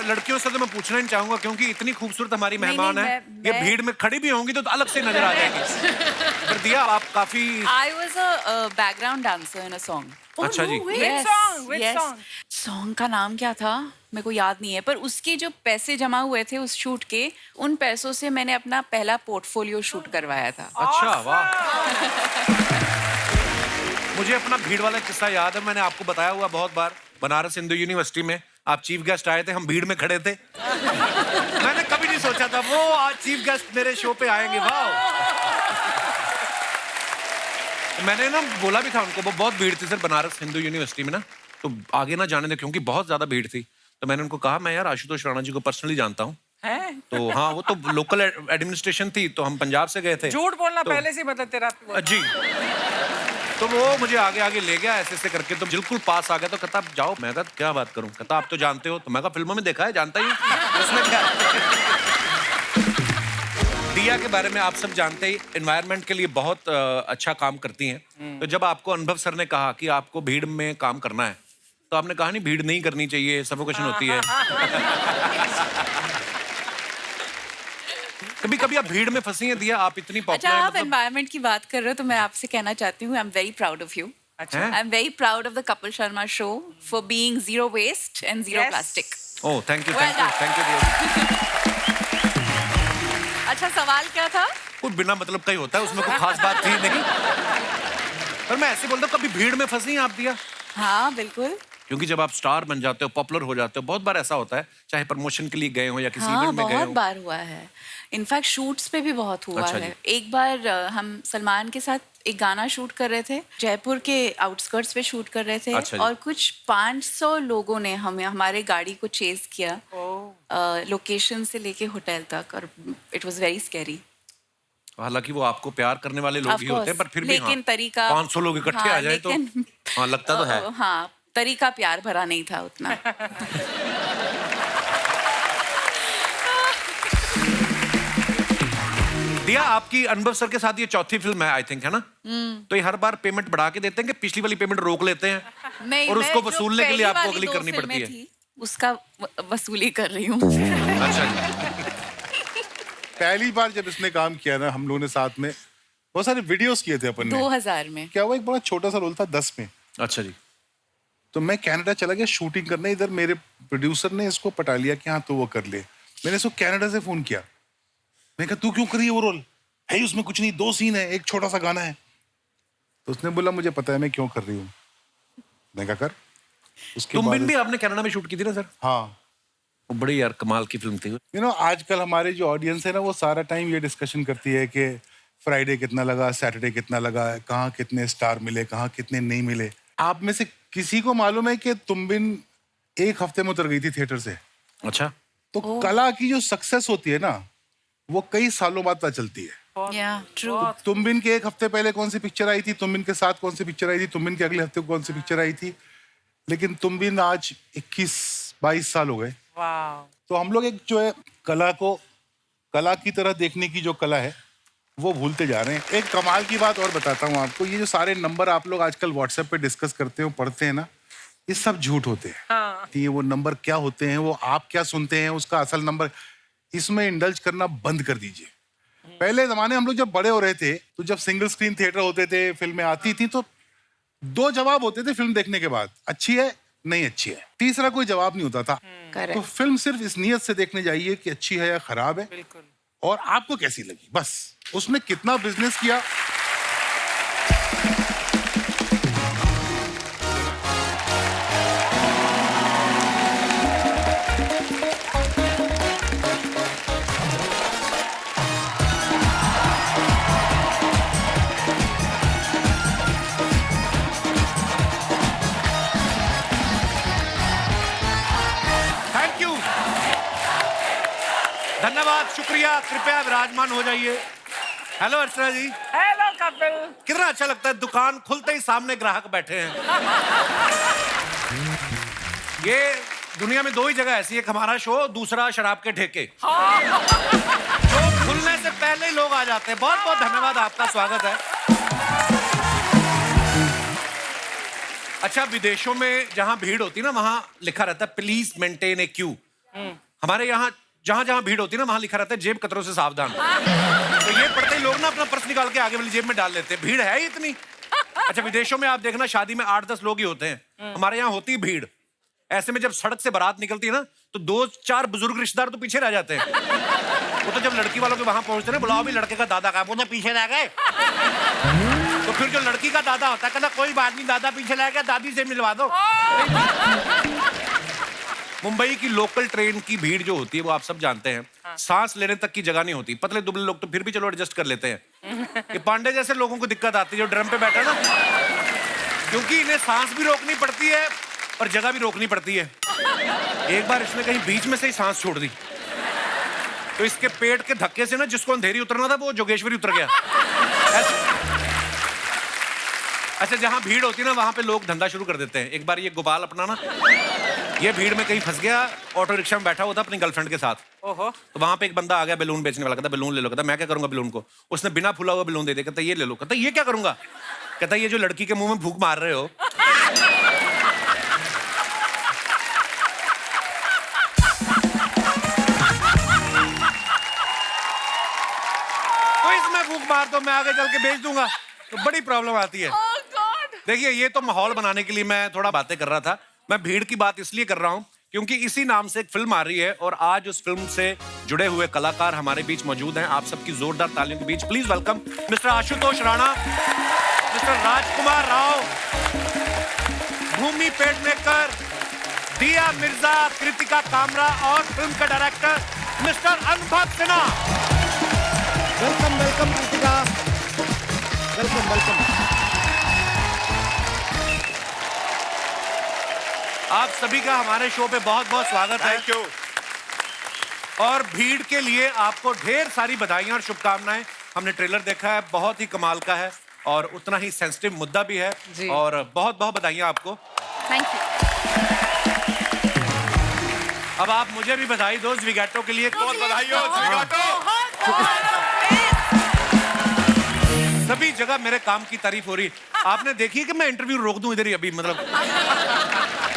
लड़कियों से तो मैं पूछना नहीं चाहूंगा क्योंकि इतनी खूबसूरत हमारी मेहमान है, ये भीड़ में खड़ी भी होंगी तो अलग से नजर आ जाएंगी। पर दिया आप काफी। I was a background dancer in a song. अच्छा जी। Yes, Which yes. song? Song का नाम क्या था मेरे को याद नहीं है, पर उसके जो पैसे जमा हुए थे उस शूट के, उन पैसों से मैंने अपना पहला पोर्टफोलियो शूट करवाया था। अच्छा, वाह। मुझे अपना भीड़ वाला किस्सा याद है, मैंने आपको बताया हुआ बहुत बार। बनारस हिंदू यूनिवर्सिटी में आप चीफ गेस्ट आए थे, हम भीड़ में खड़े थे। मैंने कभी नहीं सोचा था वो आज चीफ गेस्ट मेरे शो पे आएंगे। वाह। मैंने ना बोला भी था उनको, वो बहुत भीड़ थी सर बनारस हिंदू यूनिवर्सिटी में ना, तो आगे ना जाने दे क्योंकि बहुत ज्यादा भीड़ थी। तो मैंने उनको कहा मैं यार आशुतोष राणा जी को पर्सनली जानता हूँ। तो हाँ, वो तो लोकल एडमिनिस्ट्रेशन थी, तो हम पंजाब से गए थे। झूठ बोलना तो, पहले से बता तेरा। जी। तो वो मुझे आगे आगे ले गया ऐसे ऐसे करके, तो बिल्कुल पास आ गया। तो कहता आप जाओ, मैं कहा क्या बात करूं, कहता आप तो जानते हो। तो मैं कहा फिल्मों में देखा है, जानता ही हूं, उसमें क्या। दिया के बारे में आप सब जानते ही एनवायरनमेंट के लिए बहुत अच्छा काम करती हैं। तो जब आपको अनुभव सर ने कहा कि आपको भीड़ में काम करना है, तो आपने कहा नहीं भीड़ नहीं करनी चाहिए, सफोकेशन होती है। कभी कभी आप भीड़ में फंसी हैं दिया, आप इतनी अच्छा, पॉपुलर आप एनवायरनमेंट की बात कर रहे हो तो मैं आपसे कहना चाहती हूँ, I am very proud of you. अच्छा। I am very proud of the Kapil Sharma show for being zero waste and zero Yes. Plastic. Oh thank you, Well thank you, done. Thank you. अच्छा, सवाल क्या था? कुछ बिना मतलब का ही होता है, उसमें कोई खास बात थी नहीं। पर मैं ऐसे बोलता हूँ, कभी भीड़ में फंसी हैं आप दिया? हाँ बिल्कुल। क्योंकि जब आप स्टार बन जाते हो, पॉपुलर हो जाते हो, बहुत बार ऐसा होता है, चाहे प्रमोशन के लिए गए हो या किसी हाँ, इवेंट में गए बहुत हो। बार हुआ है। इनफैक्ट शूट्स पे भी बहुत हुआ अच्छा है। जी। एक बार हम सलमान के साथ एक गाना शूट कर रहे थे, जयपुर के आउटस्कर्ट्स पे शूट कर रहे थे। अच्छा जी। और कुछ 500 लोगों ने हमारे गाड़ी को चेज किया लोकेशन से लेके होटल तक, और इट वाज वेरी स्कैरी। हालांकि वो आपको प्यार करने वाले लोग Of ही होते हैं, पर course, फिर भी लेकिन हाँ, तरीका 500 लोग इकट्ठे आ जाए तो लेकिन हाँ लगता तो है। हाँ, तरीका प्यार भरा नहीं था उतना। दिया आपकी अनुभव सर के साथ ये चौथी फिल्म है आई थिंक, है ना? तो ये हर बार पेमेंट बढ़ा के देते हैं कि पिछली वाली पेमेंट रोक लेते हैं? नहीं, और उसको मैं जो वसूलने के लिए पहली आपको वाली अगली 2 करनी फिल्में पड़ती है? थी, उसका वसूली कर रही हूँ। अच्छा जी। पहली बार जब इसने काम किया ना हम लोगों ने साथ में, बहुत सारे वीडियोस किए थे अपन ने। 2000 में। क्या हुआ, एक बड़ा छोटा सा रोल था 10 में। अच्छा जी। तो मैं कनाडा चला गया शूटिंग करने, इधर मेरे प्रोड्यूसर ने इसको पटा लिया कि हाँ तो वो कर ले। मैंने इसको कनाडा से फोन किया, मैंने कहा तू क्यों करी है वो रोल, है उसमें कुछ नहीं, 2 सीन है, एक छोटा सा गाना है। तो उसने बोला मुझे पता है मैं क्यों कर रही हूँ। मैं क्या कर। उसके तुम बाद भी आपने कनाडा में शूट की थी ना सर? हाँ, वो बड़ी यार कमाल की फिल्म थी। यू नो आजकल हमारे जो ऑडियंस है ना वो सारा टाइम ये डिस्कशन करती है कि फ्राइडे कितना लगा, सैटरडे कितना लगा, कहाँ कितने स्टार मिले, कहाँ कितने नहीं मिले। आप में से किसी को मालूम है कि तुम बिन 1 हफ्ते में उतर गई थी थिएटर से? अच्छा। तो कला की जो सक्सेस होती है ना वो कई सालों बाद पता चलती है। Yeah, true. तुम बिन के 1 हफ्ते पहले कौन सी पिक्चर आई थी, तुम बिन के साथ कौन सी पिक्चर आई थी, तुम बिन के अगले हफ्ते कौन सी पिक्चर आई थी, लेकिन तुम बिन आज 21-22 साल हो गए। तो हम लोग एक जो है कला को कला की तरह देखने की जो कला है वो भूलते जा रहे हैं। एक कमाल की बात और बताता हूँ आपको, ये जो सारे नंबर आप लोग आजकल व्हाट्सएप पे डिस्कस करते हो, पढ़ते हैं ना, ये सब झूठ होते हैं। ये वो नंबर क्या होते हैं, वो आप क्या सुनते हैं, उसका असल नंबर, इसमें इंडल्ज करना बंद कर दीजिए। पहले जमाने हम लोग जब बड़े हो रहे थे तो जब सिंगल स्क्रीन थिएटर होते थे, फिल्में आती थी, तो 2 जवाब होते थे फिल्म देखने के बाद, अच्छी है नहीं अच्छी है, तीसरा कोई जवाब नहीं होता था। तो फिल्म सिर्फ इस नियत से देखने जाइए कि अच्छी है या खराब है, और आपको कैसी लगी, बस उसने कितना बिजनेस किया। थैंक यू, धन्यवाद, शुक्रिया, कृपया विराजमान हो जाइए। हेलो अर्चना जी। हेलो कपिल। कितना अच्छा लगता है, दुकान खुलते ही सामने ग्राहक बैठे हैं। ये दुनिया में 2 ही जगह ऐसी है, एक हमारा शो, दूसरा शराब के ठेके। जो खुलने से पहले ही लोग आ जाते हैं। बहुत बहुत धन्यवाद, आपका स्वागत है। अच्छा, विदेशों में जहां भीड़ होती है ना, वहां लिखा रहता है प्लीज मेंटेन ए क्यू, हमारे यहाँ जहां जहां भीड़ होती है ना वहां लिखा रहता है जेब कतरों से सावधान। तो ये पढ़ते ही लोग ना अपना पर्स निकाल के आगे वाली जेब में डाल लेते हैं, भीड़ है ही इतनी। अच्छा विदेशों में आप देखना शादी में 8-10 लोग ही होते हैं, हमारे यहाँ होती है भीड़। ऐसे में जब सड़क से बारात निकलती है ना तो 2-4 बुजुर्ग रिश्तेदार तो पीछे रह जाते हैं। वो तो जब लड़की वालों के वहां पहुंचते हैं बुलाओ भी लड़के का दादा का, वो तो पीछे रह गए। तो फिर जो लड़की का दादा होता है कहता कोई बात नहीं दादा पीछे रह गया, दादी से मिलवा दो। मुंबई की लोकल ट्रेन की भीड़ जो होती है वो आप सब जानते हैं, सांस लेने तक की जगह नहीं होती। पतले दुबले लोग तो फिर भी चलो एडजस्ट कर लेते हैं, ये पांडे जैसे लोगों को दिक्कत आती है जो ड्रम पे बैठा ना, क्योंकि इन्हें सांस भी रोकनी पड़ती है और जगह भी रोकनी पड़ती है। एक बार इसने कहीं बीच में से ही सांस छोड़ दी तो इसके पेट के धक्के से ना जिसको अंधेरी उतरना था वो जोगेश्वरी उतर गया। अच्छा जहां भीड़ होती है ना वहां पे लोग धंधा शुरू कर देते हैं। एक बार ये गोपाल अपना ना ये भीड़ में कहीं फंस गया, ऑटो रिक्शा में बैठा हुआ था अपनी गर्लफ्रेंड के साथ। ओहो। तो वहां पे एक बंदा आ गया बैलून बेचने वाला, कहता बैलून ले लो। कहता मैं क्या करूंगा बैलून को? उसने बिना फूला हुआ बैलून दे दिया, कहता ये ले लो। कहता ये क्या करूंगा? कहता ये जो लड़की के मुंह में फूंक मार रहे हो तो इसमें फूंक मार दो, मैं आगे चल के बेच दूंगा। तो बड़ी प्रॉब्लम आती है। देखिए ये तो माहौल बनाने के लिए मैं थोड़ा बातें कर रहा था। मैं भीड़ की बात इसलिए कर रहा हूं क्योंकि इसी नाम से एक फिल्म आ रही है और आज उस फिल्म से जुड़े हुए कलाकार हमारे बीच मौजूद हैं। आप सबकी जोरदार तालियों के बीच please welcome mister Ashutosh Rana, mister Rajkumar Rao, Bhumi Pednekar, Dia Mirza, Kritika Kamra और फिल्म का डायरेक्टर मिस्टर अनुभव Sinha. Welcome welcome Kritika, welcome welcome. आप सभी का हमारे शो पे बहुत बहुत स्वागत है। Thank you. और भीड़ के लिए आपको ढेर सारी बधाइयां और शुभकामनाएं। हमने ट्रेलर देखा है, बहुत ही कमाल का है और उतना ही सेंसिटिव मुद्दा भी है और बहुत बहुत बधाइयां आपको। Thank you. अब आप मुझे भी बधाई दो ज़्विगैटो के लिए। बहुत बधाई हो ज़्विगैटो। सभी जगह मेरे काम की तारीफ हो रही है। आपने देखी है कि मैं इंटरव्यू रोक दूं इधर ही अभी, मतलब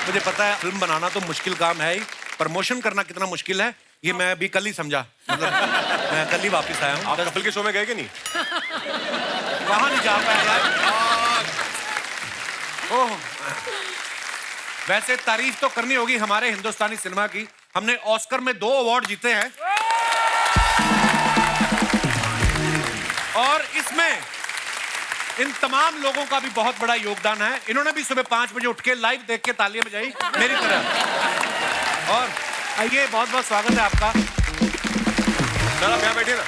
मुझे पता है फिल्म बनाना तो मुश्किल काम है ही, प्रमोशन करना कितना मुश्किल है ये मैं अभी कल ही समझा। मतलब मैं कल ही वापस आया हूँ। आप कपिल के शो में गए कि नहीं? वहां नहीं जा पाया यार। ओह, वैसे तारीफ तो करनी होगी हमारे हिंदुस्तानी सिनेमा की। हमने ऑस्कर में 2 अवार्ड जीते हैं और इसमें इन तमाम लोगों का भी बहुत बड़ा योगदान है। इन्होंने भी सुबह 5 बजे उठ के लाइव देख के तालियां बजाई मेरी तरह। और आइए, बहुत बहुत स्वागत है आपका। सर आप यहाँ बैठिए ना।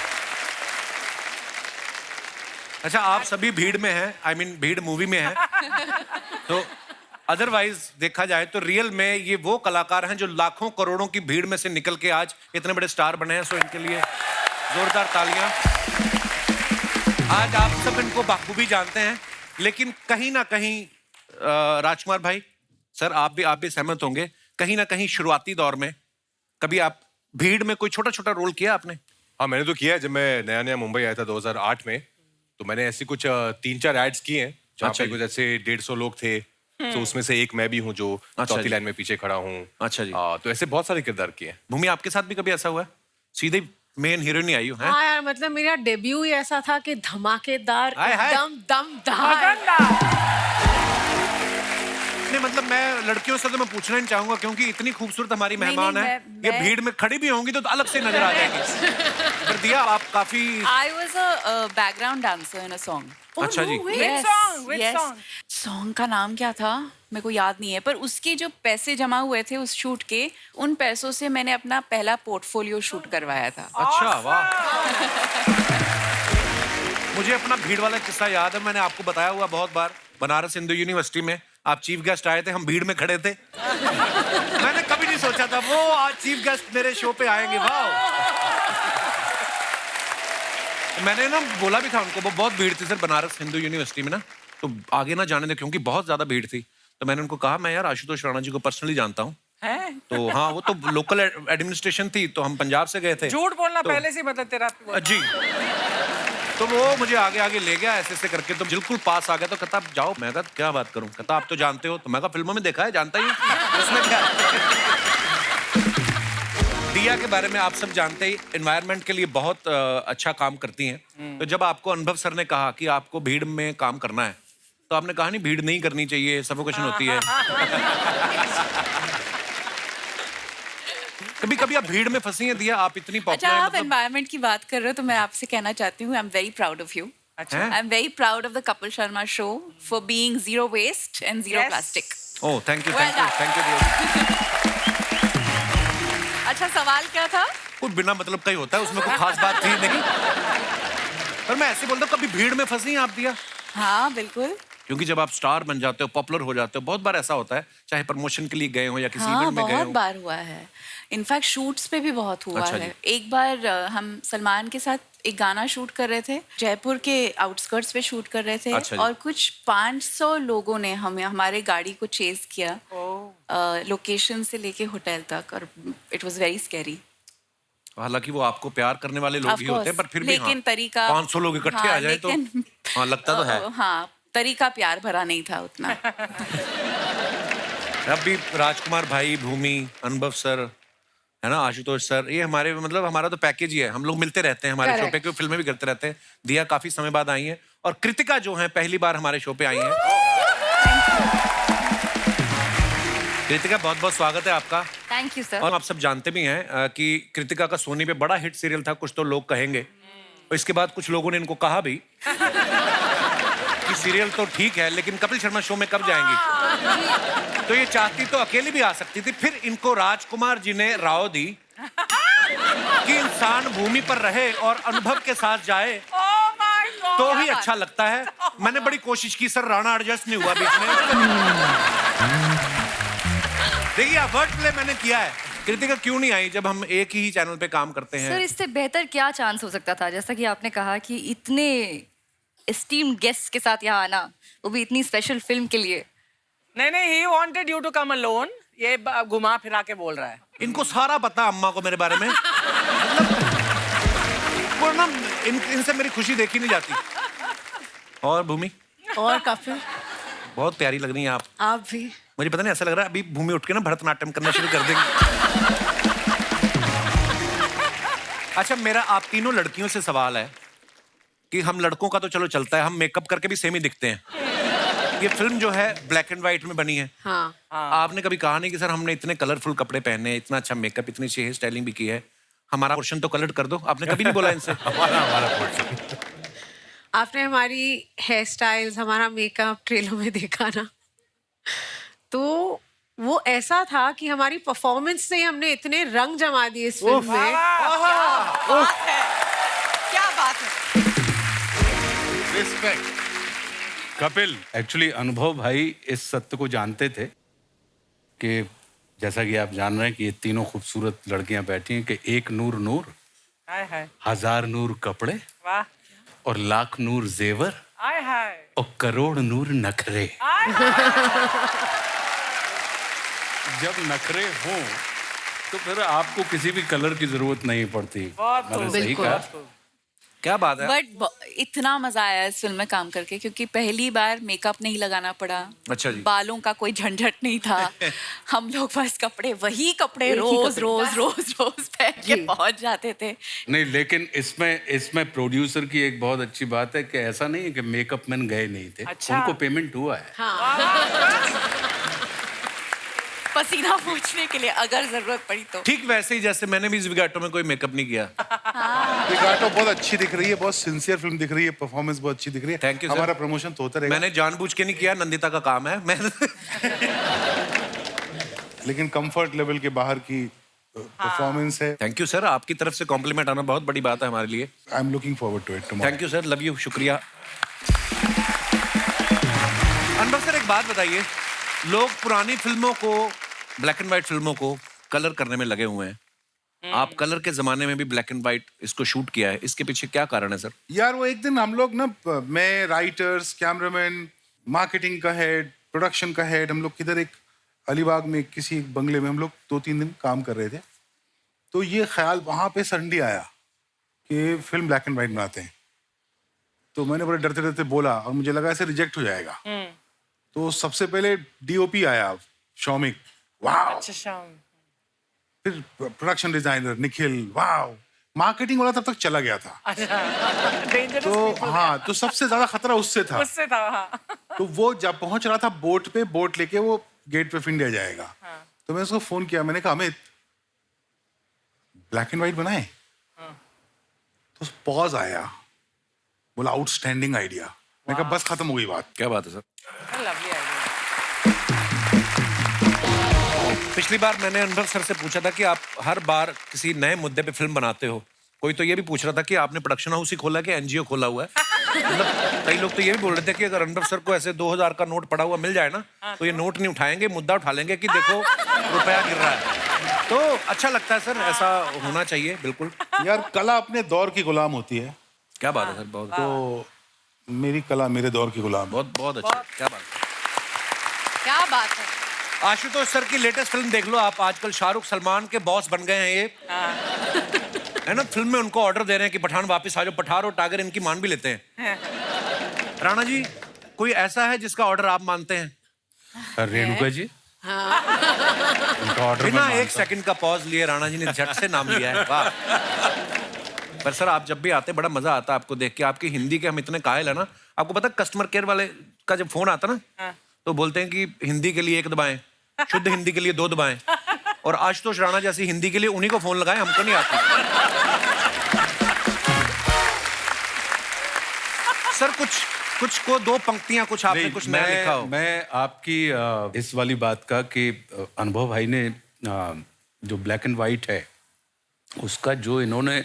अच्छा आप सभी भीड़ में हैं, आई मीन भीड़ मूवी में हैं। तो अदरवाइज देखा जाए तो रियल में ये वो कलाकार हैं जो लाखों करोड़ों की भीड़ में से निकल के आज इतने बड़े स्टार बने हैं। सो इनके लिए जोरदार तालियां। आज आप सब इनको बाखूबी जानते हैं, लेकिन कहीं ना कहीं राजकुमार भाई, सर आप भी सहमत होंगे, कहीं ना कहीं शुरुआती दौर में कभी आप भीड़ में कोई छोटा छोटा रोल किया आपने? हाँ मैंने तो किया है। जब मैं नया नया मुंबई आया था 2008 में, तो मैंने ऐसी कुछ 3-4 एड्स किए हैं जहाँ अच्छा पे जी। कुछ ऐसे 150 लोग थे। तो उसमें से एक मैं भी हूँ जो अच्छा चौथी जी। लाइन में पीछे खड़ा हूँ। अच्छा जी। तो ऐसे बहुत सारे किरदार किए हैं। भूमि आपके साथ भी कभी ऐसा हुआ है? सीधे मेन हीरोइन ही आई हो हैं? हाँ यार, मतलब मेरा डेब्यू ही ऐसा था कि धमाकेदार, हाय हाय। एकदम दमदार। नहीं मतलब मैं लड़कियों से तो मैं पूछना ही चाहूंगा क्योंकि इतनी खूबसूरत हमारी नहीं, मेहमान है, ये मैं- भीड़ में खड़ी भी होंगी तो अलग से नजर आ जाएंगी। पर दिया आप काफी I was a background dancer in a song. अच्छा जी। Yes, yes. Song का नाम क्या था मेरे को याद नहीं है, पर उसके जो पैसे जमा हुए थे उस शूट के, उन पैसों से मैंने अपना पहला पोर्टफोलियो शूट करवाया था। अच्छा वाह। मुझे अपना भीड़ वाला किस्सा याद है, मैंने आपको बताया हुआ बहुत बार। बनारस हिंदू यूनिवर्सिटी में आप चीफ गेस्ट आए थे, हम भीड़ में खड़े थे। मैंने कभी नहीं सोचा था वो आज चीफ गेस्ट मेरे शो पे आएंगे। वाह। मैंने ना बोला भी था उनको, वो बहुत भीड़ थी सर बनारस हिंदू यूनिवर्सिटी में ना, तो आगे ना जाने दे क्योंकि बहुत ज्यादा भीड़ थी। तो मैंने उनको कहा मैं यार आशुतोष राणा जी को पर्सनली जानता हूँ। तो हाँ वो तो लोकल एडमिनिस्ट्रेशन थी, तो हम पंजाब से गए थे। झूठ बोलना तो- पहले से मतलब तेरा जी। तो वो मुझे आगे आगे ले गया ऐसे ऐसे करके, तो बिल्कुल पास आ गया। तो कहता आप जाओ। मैं कहा क्या बात करूं? कहता आप तो जानते हो। तो मैं कहा फिल्मों में देखा है, जानता ही हूं। उसमें क्या दिया के बारे में आप सब जानते ही एनवायरनमेंट के लिए बहुत अच्छा काम करती हैं। तो जब आपको अनुभव सर ने कहा कि आपको भीड़ में काम करना है, तो आपने कहा नहीं भीड़ नहीं करनी चाहिए, सफोकेशन होती है। कभी कभी आप भीड़ में फंसी हैं दिया, आप इतनी अच्छा, पॉपुलर आप एनवायरनमेंट की बात कर रहे हो तो मैं आपसे कहना चाहती हूँ, I am very proud of you. हैं? I am very proud of the Kapil Sharma show for being zero waste and zero plastic. Oh thank you Well done. Thank you. अच्छा, सवाल क्या था? कुछ बिना मतलब का ही होता है, उसमें कोई खास बात थी नहीं। पर मैं ऐसे बोलता हूँ, कभी भीड़ में फंसी हैं आप दिया? हाँ बिल्कुल. क्योंकि जब आप स्टार बन जाते हो, पॉपुलर हो जाते हो, बहुत बार ऐसा होता है, चाहे प्रमोशन के लिए गए हो या किसी हाँ, इवेंट में गए बहुत हो। बार हुआ है. इनफैक्ट शूट्स पे भी बहुत हुआ अच्छा है. जी. एक बार हम सलमान के साथ एक गाना शूट कर रहे थे, जयपुर के आउटस्कर्ट्स पे शूट कर रहे थे. अच्छा जी. और कुछ 500 लोगों ने हमें हमारे गाड़ी को चेज किया लोकेशन से लेके होटल तक, और इट वाज वेरी स्कैरी. हालांकि वो आपको प्यार करने वाले लोग Of ही होते हैं, course. पर फिर भी लेकिन तरीका 500 लोग इकट्ठे आ जाए तो लेकिन हाँ लगता तो है। हाँ, तरीका प्यार भरा नहीं था उतना. अब भी राजकुमार भाई, भूमि, अनुभव सर, है ना, आशुतोष सर, ये हमारे मतलब हमारा तो पैकेज ही है, हम लोग मिलते रहते हैं हमारे शो पे, क्योंकि फिल्में भी करते रहते हैं. दिया काफी समय बाद आई है, और कृतिका जो है पहली बार हमारे शो पे आई है. कृतिका बहुत बहुत स्वागत है आपका. Thank you sir. और आप सब जानते भी हैं कि कृतिका का सोनी पे बड़ा हिट सीरियल था, कुछ तो लोग कहेंगे, और इसके बाद कुछ लोगों ने इनको कहा भी कि सीरियल तो ठीक है लेकिन कपिल शर्मा शो में कब जाएंगी. तो ये चाहती तो अकेली भी आ सकती थी, फिर इनको राजकुमार जी ने राव दी कि इंसान भूमि पर रहे और अनुभव के साथ जाए तो ही अच्छा लगता है. मैंने बड़ी कोशिश की सर, राणा एडजस्ट नहीं हुआ बीच में. देखिए वर्ड प्ले मैंने किया है. कृतिका क्यों नहीं आई जब हम एक ही चैनल पे काम करते हैं? सर, इससे बेहतर क्या चांस हो सकता था? जैसा कि आपने कहा कि इतने एस्टीम्ड गेस्ट के साथ यहाँ आना, वो भी इतनी स्पेशल फिल्म के लिए. नहीं, he wanted you to come alone. ये घुमा फिरा के बोल रहा है. इनको सारा पता अम्मा को मेरे बारे में. मतलब वो ना इनसे मेरी खुशी देखी नहीं जाती. और भूमि और काफी. बहुत प्यारी लग रही हैं आप भी. मुझे पता नहीं, ऐसा लग रहा है अभी भूमि उठ के ना भरतनाट्यम करना शुरू कर देंगी. अच्छा, मेरा आप तीनों लड़कियों से सवाल है कि हम लड़कों का तो चलो चलता है, हम मेकअप करके भी सेम ही दिखते हैं. ये फिल्म जो है ब्लैक एंड व्हाइट में बनी है. हाँ. आपने कभी कहा नहीं कि सर हमने इतने कलरफुल कपड़े पहने, इतना अच्छा मेकअप, इतनी अच्छी हेयर स्टाइलिंग भी की है, हमारा पोर्शन तो कलर कर दो? आपने कभी नहीं बोला इनसे? हमारा पोर्शन. आपने हमारी हेयर स्टाइल्स, हमारा मेकअप ट्रेलर में देखा ना, तो वो ऐसा था कि हमारी परफॉर्मेंस से हमने इतने रंग जमा दिए इस फिल्म में. क्या बात है. रिस्पेक्ट. कपिल, एक्चुअली अनुभव भाई इस सत्य को जानते थे कि जैसा कि आप जान रहे हैं कि ये तीनों खूबसूरत लड़कियां बैठी हैं कि एक नूर नूर, हाय हाय. 1000 नूर कपड़े वाह. और लाख नूर जेवर हाय हाय. और करोड़ नूर नखरे. जब नखरे हों तो फिर आपको किसी भी कलर की जरूरत नहीं पड़ती. बहुत मैंने खूब, सही बिल्कुल. कहा. क्या बात है. बट इतना मजा आया इस फिल्म में काम करके, क्योंकि पहली बार मेकअप नहीं लगाना पड़ा. अच्छा जी. बालों का कोई झंझट नहीं था. हम लोग बस कपड़े, वही कपड़े रोज रोज रोज रोज पहन के पहुंच जाते थे. नहीं, लेकिन इसमें प्रोड्यूसर की एक बहुत अच्छी बात है कि ऐसा नहीं है कि मेकअप मैन गए नहीं थे. अच्छा. उनको पेमेंट हुआ है. पसीना पोंछने के लिए अगर जरूरत पड़ी तो. ठीक वैसे ही जैसे मैंने भी ज़िगाटो में कोई मेकअप नहीं किया. रिगाटो बहुत अच्छी दिख रही है, बहुत सिंसियर फिल्म दिख रही है, परफॉर्मेंस बहुत अच्छी दिख रही है. Thank you, sir. हमारा प्रमोशन तो होता रहेगा. मैंने जानबूझ के नहीं किया, नंदिता का काम है. मैं लेकिन कंफर्ट लेवल के बाहर की परफॉर्मेंस है. थैंक यू सर, आपकी तरफ से कॉम्प्लीमेंट आना बहुत बड़ी बात है हमारे लिए. I am looking forward to it. Thank you sir, love you, शुक्रिया. अनुभव सर, एक बात बताइए, लोग पुरानी फिल्मों को, ब्लैक एंड व्हाइट फिल्मों को कलर करने में लगे हुए हैं. आप कलर के जमाने में भी ब्लैक एंड व्हाइट इसको शूट किया है, इसके पीछे क्या कारण है सर? यार वो एक दिन हम लोग ना, मैं, राइटर्स, कैमरामैन, मार्केटिंग का हेड, प्रोडक्शन का हेड, हम लोग किधर एक अलीबाग में किसी एक बंगले में हम लोग 2-3 दिन काम कर रहे थे. तो ये ख्याल वहाँ पे सडनली आया कि फिल्म ब्लैक एंड व्हाइट बनाते हैं. तो मैंने बड़े डरते डरते बोला और मुझे लगा ऐसे रिजेक्ट हो जाएगा. तो सबसे पहले DOP आया, शौमिक. वाह. अच्छा शाम. फिर प्रोडक्शन डिजाइनर निखिल, वाह, मार्केटिंग वाला तब तक चला गया था। डेंजरस तो हाँ, तो सबसे ज्यादा खतरा उससे था। उससे था, हाँ। तो वो जब पहुंच रहा था बोट पे, बोट लेके वो गेट पे ऑफ इंडिया जाएगा। तो मैंने उसको फोन किया, मैंने कहा अमित ब्लैक एंड व्हाइट बनाए। तो पॉज आया, बोला आउटस्टैंडिंग आइडिया। मैंने कहा बस खत्म हो गई बात। क्या बात है सर। Lovely idea. पिछली बार मैंने अनुभव सर से पूछा था कि आप हर बार किसी नए मुद्दे पे फिल्म बनाते हो। कोई तो ये भी पूछ रहा था कि आपने प्रोडक्शन हाउस ही खोला कि एनजीओ खोला हुआ है। मतलब कई लोग तो ये भी बोल रहे थे कि अगर अनुभव सर को ऐसे 2000 का नोट पड़ा हुआ मिल जाए ना, तो ये नोट नहीं उठाएंगे, मुद्दा उठा लेंगे कि देखो रुपया गिर रहा है। तो अच्छा लगता है सर, ऐसा होना चाहिए बिल्कुल। यार कला अपने दौर की गुलाम होती है। क्या बात है सर, बहुत तो मेरी कला मेरे दौर की गुलाम है। बहुत बहुत अच्छा, क्या बात है। क्या बात है। आशुतोष सर की लेटेस्ट फिल्म देख लो आप, आजकल शाहरुख सलमान के बॉस बन गए हैं ये, है ना। फिल्म में उनको ऑर्डर दे रहे हैं कि पठान वापस आ जाओ, पठान और टाइगर इनकी मान भी लेते हैं। राणा जी, कोई ऐसा है जिसका ऑर्डर आप मानते हैं? रेणुका जी, उनका ऑर्डर बिना एक सेकंड का पॉज लिए राणा जी ने झट से नाम लिया है, वाह। पर सर आप जब भी आते बड़ा मजा आता है आपको देख के, आपकी हिंदी के हम इतने कायल है ना। आपको पता कस्टमर केयर वाले का जब फोन आता ना, तो बोलते हैं कि हिंदी के लिए 1 दबाएं, शुद्ध हिंदी के लिए 2 दबाएं, और आशुतोष राणा जैसी हिंदी के लिए उन्हीं को फोन लगाएं, हमको नहीं आती। सर कुछ को 2 पंक्तियां, कुछ आपने कुछ नया लिखा हो। मैं आपकी इस वाली बात का कि अनुभव भाई ने जो ब्लैक एंड व्हाइट है उसका जो इन्होंने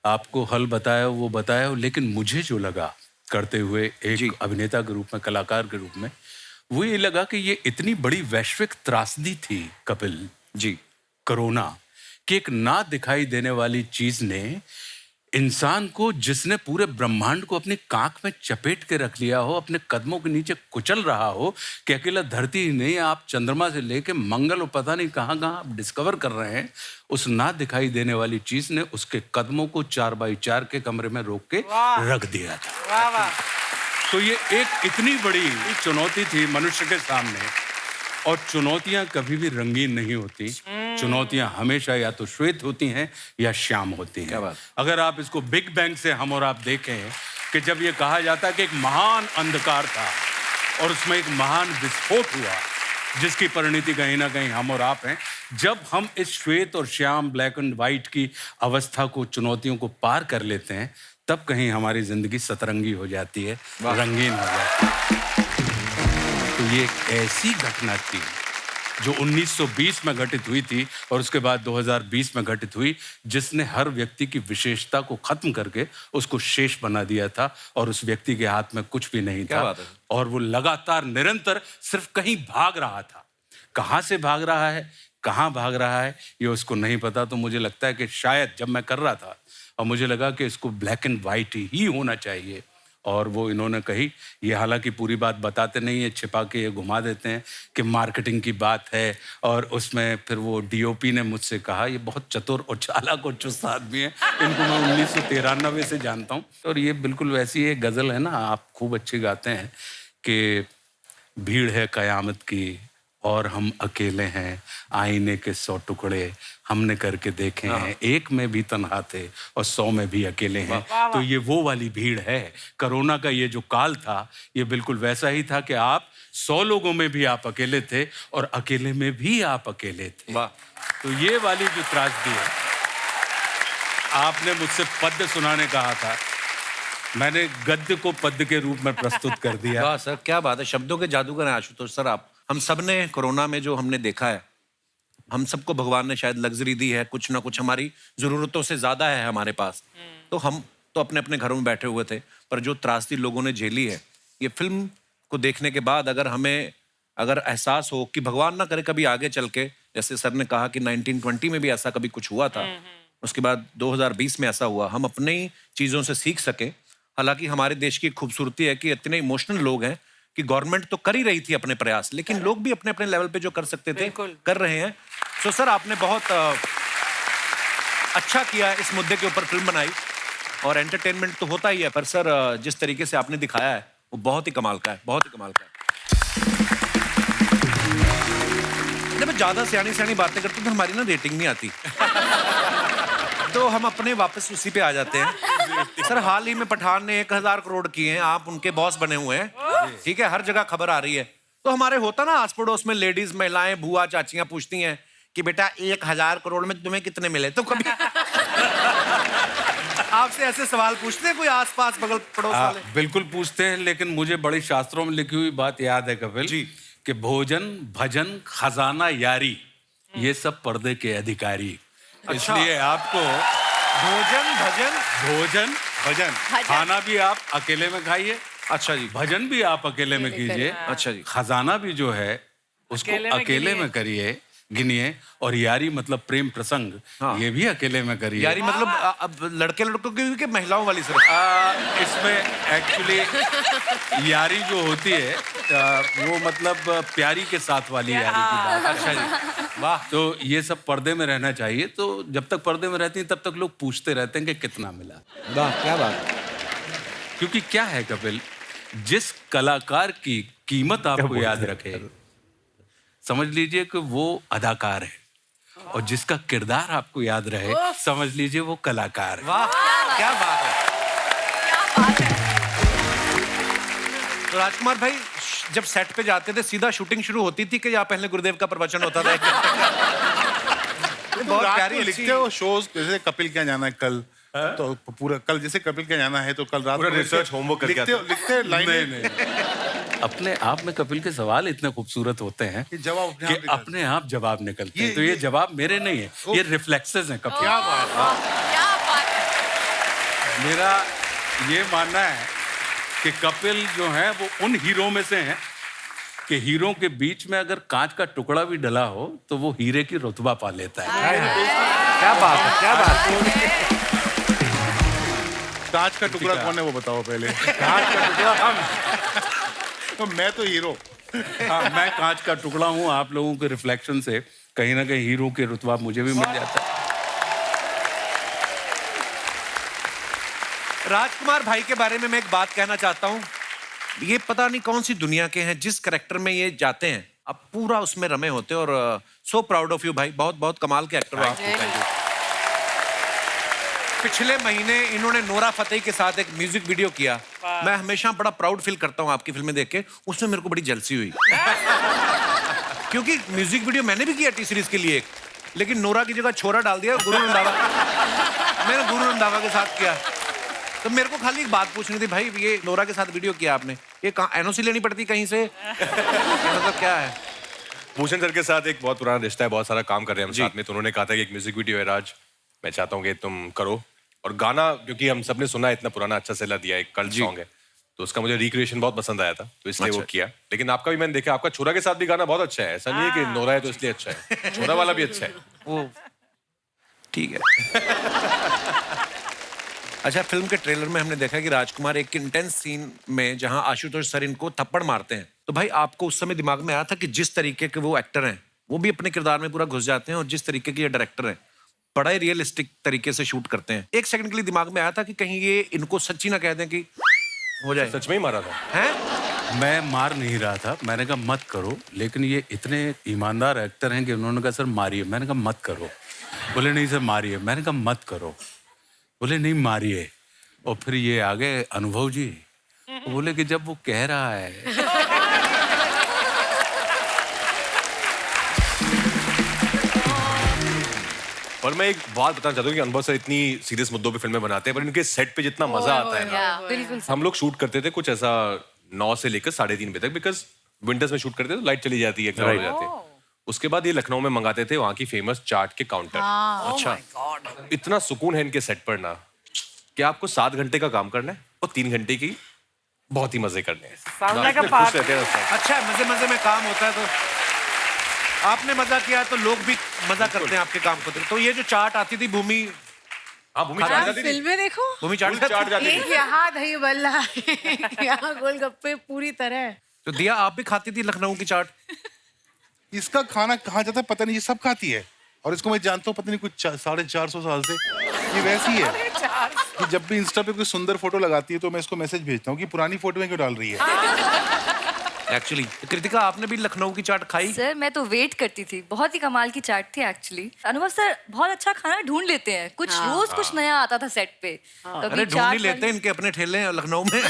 आपको हल बताया वो बताया, लेकिन मुझे जो लगा करते हुए एक अभिनेता के रूप में, कलाकार के रूप में, वो ये लगा कि ये इतनी बड़ी वैश्विक त्रासदी थी कपिल जी, कोरोना, कि एक ना दिखाई देने वाली चीज ने इंसान को, जिसने पूरे ब्रह्मांड को अपनी कांख में चपेट के रख लिया हो, अपने कदमों के नीचे कुचल रहा हो, कि अकेला धरती ही नहीं, आप चंद्रमा से लेके मंगल और पता नहीं कहाँ कहाँ आप डिस्कवर कर रहे हैं, उस ना दिखाई देने वाली चीज ने उसके कदमों को 4x4 के कमरे में रोक के रख दिया था। वाह वाह। तो ये एक इतनी बड़ी चुनौती थी मनुष्य के सामने, और चुनौतियां कभी भी रंगीन नहीं होती। चुनौतियां हमेशा या तो श्वेत होती हैं या श्याम होती हैं। अगर आप इसको बिग बैंग से हम और आप देखें कि जब ये कहा जाता है कि एक महान अंधकार था और उसमें एक महान विस्फोट हुआ, जिसकी परिणति कहीं ना कहीं हम और आप हैं, जब हम इस श्वेत और श्याम, ब्लैक एंड व्हाइट की अवस्था को, चुनौतियों को पार कर लेते हैं, तब कहीं हमारी जिंदगी सतरंगी हो जाती है, रंगीन हो जाती है। तो ये एक ऐसी घटना थी जो 1920 में घटित हुई थी और उसके बाद 2020 में घटित हुई, जिसने हर व्यक्ति की विशेषता को खत्म करके उसको शेष बना दिया था, और उस व्यक्ति के हाथ में कुछ भी नहीं था, और वो लगातार निरंतर सिर्फ कहीं भाग रहा था। कहाँ से भाग रहा है, कहाँ भाग रहा है, ये उसको नहीं पता। तो मुझे लगता है कि शायद जब मैं कर रहा था और मुझे लगा कि इसको ब्लैक एंड वाइट ही होना चाहिए, और वो इन्होंने कही, ये हालांकि पूरी बात बताते नहीं है, छिपा के ये घुमा देते हैं कि मार्केटिंग की बात है, और उसमें फिर वो डीओपी ने मुझसे कहा, ये बहुत चतुर और चालाक और चुस्त आदमी है, इनको मैं 1993 से जानता हूँ। और ये बिल्कुल वैसी एक गज़ल है ना, आप खूब अच्छी गाते हैं कि भीड़ है क़यामत की और हम अकेले हैं, आईने के 100 टुकड़े हमने करके देखे हैं, एक में भी तन्हा थे और 100 में भी अकेले हैं। तो ये वो वाली भीड़ है। कोरोना का ये जो काल था, ये बिल्कुल वैसा ही था कि आप 100 लोगों में भी आप अकेले थे और अकेले में भी आप अकेले थे। तो ये वाली जो त्रासदी है, आपने मुझसे पद्य सुनाने कहा था, मैंने गद्य को पद्य के रूप में प्रस्तुत कर दिया। वाह सर, क्या बात है, शब्दों के जादूगर हैं आशुतोष सर आप। हम सब ने कोरोना में जो हमने देखा है, हम सबको भगवान ने शायद लग्जरी दी है, कुछ ना कुछ हमारी जरूरतों से ज्यादा है हमारे पास। तो हम तो अपने अपने घरों में बैठे हुए थे, पर जो त्रासदी लोगों ने झेली है, ये फिल्म को देखने के बाद अगर हमें एहसास हो कि भगवान ना करे कभी आगे चल के, जैसे सर ने कहा कि 1920 में भी ऐसा कभी कुछ हुआ था, उसके बाद 2020 में ऐसा हुआ, हम अपनी चीजों से सीख सके। हालांकि हमारे देश की खूबसूरती है कि इतने इमोशनल लोग हैं कि गवर्नमेंट तो कर ही रही थी अपने प्रयास, लेकिन लोग भी अपने अपने लेवल पे जो कर सकते थे कर रहे हैं। सो सर आपने बहुत अच्छा किया, इस मुद्दे के ऊपर फिल्म बनाई, और एंटरटेनमेंट तो होता ही है, पर सर जिस तरीके से आपने दिखाया है वो बहुत ही कमाल का है, बहुत ही कमाल का है। जब ज्यादा सियानी बातें करते तो हमारी ना रेटिंग नहीं आती। तो हम अपने वापस उसी पे आ जाते हैं। सर हाल ही में पठान ने 1000 करोड़ किए हैं, आप उनके बॉस बने हुए हैं, ठीक है, हर जगह खबर आ रही है। तो हमारे होता ना आस पड़ोस में लेडीज महिलाएं बुआ चाचियां पूछती हैं कि बेटा 1000 करोड़ में तुम्हें कितने मिले, तो कभी आपसे ऐसे सवाल पूछते हैं कोई आसपास बगल पड़ोस वाले? बिल्कुल पूछते हैं, लेकिन मुझे बड़ी शास्त्रों में लिखी हुई बात याद है कपिल जी कि भोजन भजन खजाना यारी ये सब पर्दे के अधिकारी। इसलिए आपको भोजन भजन खाना भी आप अकेले में खाइए, अच्छा जी, भजन भी आप अकेले में कीजिए, अच्छा जी, खजाना भी जो है उसको अकेले में करिए, गिनिए, और यारी मतलब प्रेम प्रसंग, हाँ। ये भी अकेले में करिए। यारी मतलब अब लड़के लड़कों की कि महिलाओं वाली सिर्फ? इसमें एक्चुअली यारी जो होती है वो मतलब प्यारी के साथ वाली यारी की बात। अच्छा जी, वाह। तो ये सब पर्दे में रहना चाहिए। तो जब तक पर्दे में रहती हैं तब तक लोग पूछते रहते हैं कि कितना मिला। वाह क्या बात। क्योंकि क्या है कपिल, जिस कलाकार की कीमत आपको याद रखे, समझ लीजिए कि वो अदाकार है, और जिसका किरदार आपको याद रहे समझ लीजिए वो कलाकार है। वाह क्या बात है। तो राजकुमार भाई जब सेट पे जाते थे सीधा शूटिंग शुरू होती थी कि या पहले गुरुदेव का प्रवचन होता था? बहुत प्यारी लिखते हो शोज, जैसे कपिल क्या जाना है कल, तो पूरा कल जैसे कपिल क्या जाना है तो कल रात पूरा रिसर्च होमवर्क करके लिखते लाइनें। नहीं। अपने आप में कपिल के सवाल इतने खूबसूरत होते हैं कि जवाब कि अपने आप जवाब निकलते हैं। तो ये जवाब मेरे नहीं है, ये रिफ्लेक्सेस हैं कपिल। क्या बात है। मेरा ये मानना है कि कपिल जो है वो उन हीरो में से हैं कि हीरो के बीच में अगर कांच का टुकड़ा भी डला हो तो वो हीरे की रुतबा पा लेता है। क्या बात है, क्या बात है। कांच का टुकड़ा कौन है वो बताओ पहले। कांच का टुकड़ा हम। तो मैं तो हीरो। हाँ, मैं कांच का टुकड़ा हूँ। आप लोगों के रिफ्लेक्शन से कहीं ना कहीं हीरो के रुतबा मुझे भी मिल जाता है। राजकुमार भाई के बारे में मैं एक बात कहना चाहता हूँ। ये पता नहीं कौन सी दुनिया के हैं, जिस करैक्टर में ये जाते हैं आप पूरा उसमें रमे होते हैं। और सो प्राउड ऑफ यू भाई, बहुत बहुत कमाल के एक्टर हो आप। पिछले महीने इन्होंने नोरा फतेही के साथ एक म्यूजिक वीडियो किया। मैं हमेशा बड़ा प्राउड फील करता हूँ आपकी फिल्में देख के। उसमें मेरे को बड़ी जलसी हुई क्योंकि म्यूजिक वीडियो मैंने भी किया टी सीरीज के लिए एक, लेकिन नोरा की जगह छोरा डाल दिया गुरु रंधावा। मैंने गुरु रंधावा के साथ किया। तो मेरे को खाली एक बात पूछनी थी भाई, ये नोरा के साथ वीडियो किया आपने, ये कहाँ एनओसी लेनी पड़ती कहीं से? मतलब क्या है? भूषण सर के साथ एक बहुत पुराना रिश्ता है, बहुत सारा काम कर रहे हैं हम साथ में। तो उन्होंने कहा था कि एक म्यूजिक वीडियो है राज, मैं चाहता हूँ कि तुम करो। और गाना क्योंकि हम सबने सुना है, इतना पुराना अच्छा सेला दिया, एक कल्ट सॉन्ग है, तो उसका मुझे रिक्रिएशन बहुत पसंद आया था, तो इसलिए वो किया। लेकिन आपका भी मैंने देखा, आपका छोरा के साथ भी गाना बहुत अच्छा है। ऐसा नहीं है कि नोरा है तो इसलिए अच्छा है, छोरा वाला भी अच्छा है। वो ठीक है। अच्छा, फिल्म के ट्रेलर में हमने देखा कि राजकुमार एक इंटेंस सीन में जहां आशुतोष सर इनको थप्पड़ मारते हैं, तो भाई आपको उस समय दिमाग में आया था कि जिस तरीके के वो एक्टर हैं वो भी अपने किरदार में पूरा घुस जाते हैं, और जिस तरीके के ये डायरेक्टर हैं बड़ा ही रियलिस्टिक तरीके से शूट करते हैं, एक सेकंड के लिए दिमाग में आया था कि कहीं ये इनको सच्ची ना कह दें कि हो जाए? सच में ही मारा था? हैं? मैं मार नहीं रहा था, मैंने कहा मत करो, लेकिन ये इतने ईमानदार एक्टर हैं कि उन्होंने कहा सर मारिए। मैंने कहा मत करो। बोले नहीं सर मारिए। मैंने कहा मत करो। बोले नहीं मारिए। और फिर ये आ गए अनुभव जी, बोले कि जब वो कह रहा है। और मैं एक बात बताना चाहता हूँ कि अनुभव सर इतनी सीरियस मुद्दों पे फिल्में बनाते हैं, पर इनके सेट पे जितना मजा आता है ना, बिल्कुल। हम लोग शूट करते थे कुछ ऐसा 9 से लेकर 3:30 बजे तक, बिकॉज विंटर्स में शूट करते थे तो लाइट चली जाती है, हो जाते हैं। उसके बाद ये लखनऊ में मंगाते थे वहाँ की फेमस चाट के काउंटर। अच्छा, इतना सुकून है इनके सेट पर ना कि आपको 7 घंटे का काम करना है और 3 घंटे की बहुत ही मजे करने हैं। खुश रहते हैं सब। अच्छा, मजे मजे में काम होता है। तो आपने मजा किया तो लोग भी मजा करते हैं आपके काम को। तो ये जो चाट आती थी भूमि, हाँ भूमि चाट जाती थी। फिल्में देखो, भूमि चाट चाट जाती एक थी। यहाँ दही बल्ला यहाँ गोलगप्पे पूरी तरह। तो दिया आप भी खाती थी लखनऊ की चाट? इसका खाना कहाँ जाता है पता नहीं, ये सब खाती है। और इसको मैं जानता हूँ पता नहीं कुछ 450 साल से ये वैसी है कि जब भी इंस्टा पे कोई सुंदर फोटो लगाती है तो मैं इसको मैसेज भेजता हूँ कि पुरानी फोटो में क्यों डाल रही है। एक्चुअली कृतिका आपने भी लखनऊ की चाट खाई? सर मैं तो वेट करती थी, बहुत ही कमाल की चाट थी एक्चुअली। अनुभव सर बहुत अच्छा खाना ढूंढ लेते हैं, कुछ रोज कुछ नया आता था सेट पे। अरे ढूंढ ही लेते हैं, इनके अपने ठेले हैं लखनऊ में।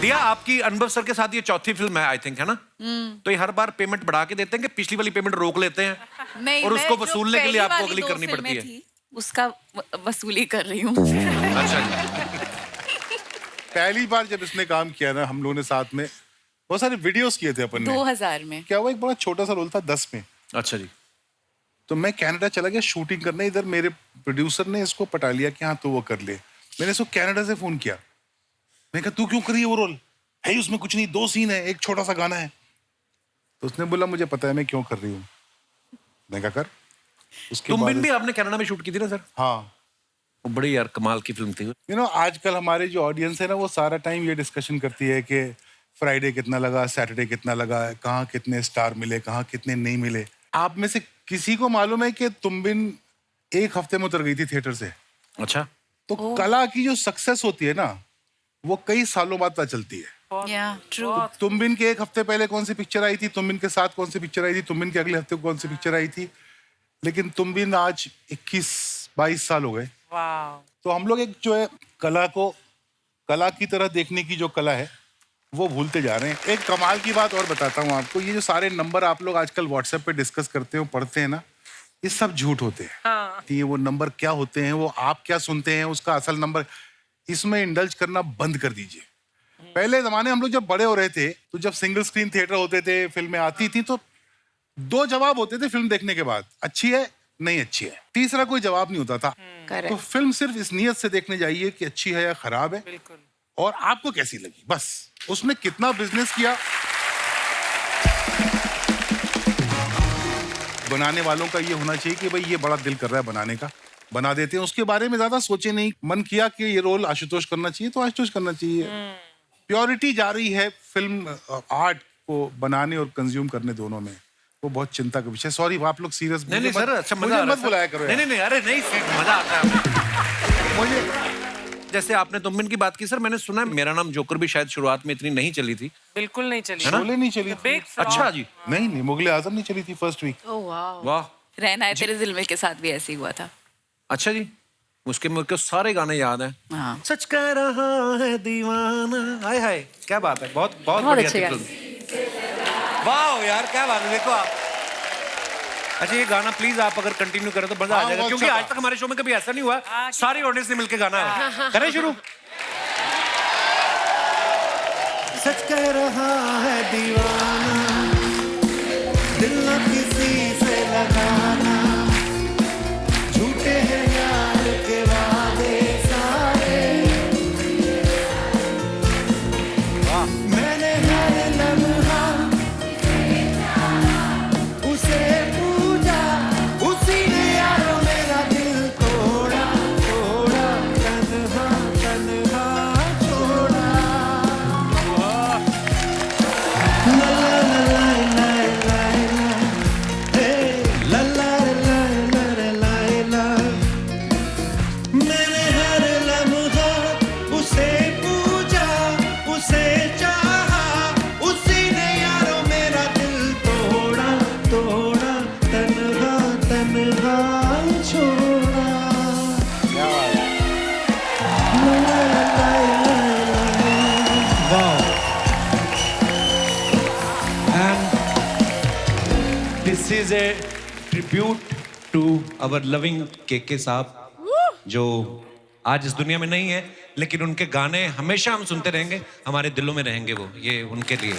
दिया, आपकी अनुभव सर के साथ ये चौथी फिल्म है आई थिंक, है ना? तो ये हर बार पेमेंट बढ़ा के देते हैं कि पिछली वाली पेमेंट रोक लेते हैं और उसको वसूलने के लिए आपको अगली करनी पड़ती है? उसका वसूली कर रही हूँ। अच्छा जी। पहली बार जब इसने काम किया ना हम लोगों ने साथ में बहुत सारे वीडियोस किए थे अपन ने। 2000 में क्या हुआ, एक बड़ा छोटा सा रोल था 10 में। अच्छा जी। तो मैं कनाडा चला गया शूटिंग करने, इधर मेरे प्रोड्यूसर ने इसको पटा लिया कि हाँ तू वो कर ले। मैंने इसको कनाडा से फोन किया, मैंने कहा तू क्यों कर रही है वो रोल, है उसमें कुछ नहीं, 2 सीन है, एक छोटा सा गाना है। तो उसने बोला मुझे पता है मैं क्यों कर रही हूँ। मैं क्या कर। उसके तुम बाद भी आपने कनाडा में शूट की थी ना सर? हाँ, वो बड़ी यार कमाल की फिल्म थी। यू नो आजकल हमारे जो ऑडियंस है ना वो सारा टाइम ये डिस्कशन करती है कि फ्राइडे कितना लगा, सैटरडे कितना लगा, कहाँ कितने स्टार मिले, कहाँ कितने नहीं मिले। आप में से किसी को मालूम है कि तुम बिन 1 हफ्ते में उतर गई थी थिएटर से? अच्छा। तो कला की जो सक्सेस होती है ना वो कई सालों बाद पता चलती है। ट्रू। तुम बिन के 1 हफ्ते पहले कौन सी पिक्चर आई थी, तुम बिन के साथ कौन सी पिक्चर आई थी, तुम बिन के अगले हफ्ते कौन सी पिक्चर आई थी, लेकिन तुम बिन आज 21-22 साल हो गए। तो हम लोग एक जो है कला को कला की तरह देखने की जो कला है वो भूलते जा रहे हैं। एक कमाल की बात और बताता हूँ आपको, ये जो सारे नंबर आप लोग आजकल व्हाट्सएप पे डिस्कस करते हो, पढ़ते हैं ना, ये सब झूठ होते हैं। ये वो नंबर क्या होते हैं, वो आप क्या सुनते हैं, उसका असल नंबर, इसमें इंडल्ज करना बंद कर दीजिए। पहले जमाने हम लोग जब बड़े हो रहे थे तो जब सिंगल स्क्रीन थिएटर होते थे, फिल्में आती थी तो 2 जवाब होते थे फिल्म देखने के बाद, अच्छी है नहीं अच्छी है, तीसरा कोई जवाब नहीं होता था। तो फिल्म सिर्फ इस नियत से देखने जाइए कि अच्छी है या खराब है और आपको कैसी लगी, बस उसने कितना बिजनेस किया। बनाने वालों का ये होना चाहिए कि भाई ये बड़ा दिल कर रहा है बनाने का, बना देते हैं, उसके बारे में ज्यादा सोचे नहीं। मन किया कि ये रोल आशुतोष करना चाहिए तो आशुतोष करना चाहिए। प्योरिटी जा रही है फिल्म आर्ट को बनाने और कंज्यूम करने दोनों में, वो बहुत चिंता का विषय। सॉरी आप लोग सीरियस नहीं सर, अच्छा मजा मत बुलाया करो। नहीं अरे नहीं मजा आता है मुझे। जैसे आपने तुम की बात की सर, मैंने सुना है मेरा नाम जोकर भी शायद शुरुआत में इतनी नहीं चली थी। बिल्कुल नहीं चली। शोले नहीं चली थी। अच्छा जी। नहीं मुगले आजम नहीं चली थी फर्स्ट वीक। वाह। रहना है तेरे दिल में के साथ भी ऐसे ही हुआ था। अच्छा जी। उसके मेरे को सारे गाने याद हैं। हाँ। सच कह रहा है दीवाना, हाय हाय क्या बात है, बहुत बहुत बढ़िया थी फिल्म। वाह यार क्या बात है, देखो आप। अच्छा ये गाना प्लीज आप अगर कंटिन्यू करें तो मजा आ जाएगा, क्योंकि आज तक हमारे शो में कभी ऐसा नहीं हुआ सारी ऑडियंस ने मिलकर गाना करें शुरू। सच कह रहा है दीवाना, दिल न किसी से लगाना, झूठे हैं यार के वादे सारे, मैंने हर लम्हा उसे पूजा, उसी ने यारों मेरा दिल तोड़ा, तोड़ा तन्हा तन्हा छोड़ा। ला ला ला ला ला ला, हे ला ला ला ला ला ला, मैंने हर लम्हा उसे पूजा, उसे चाहा, उसी ने यारों मेरा दिल तोड़ा, तोड़ा तन्हा तन्हा छोड़ा। This is a tribute to our loving KK साहब, जो आज इस दुनिया में नहीं है, लेकिन उनके गाने हमेशा हम सुनते रहेंगे, हमारे दिलों में रहेंगे वो, ये उनके लिए।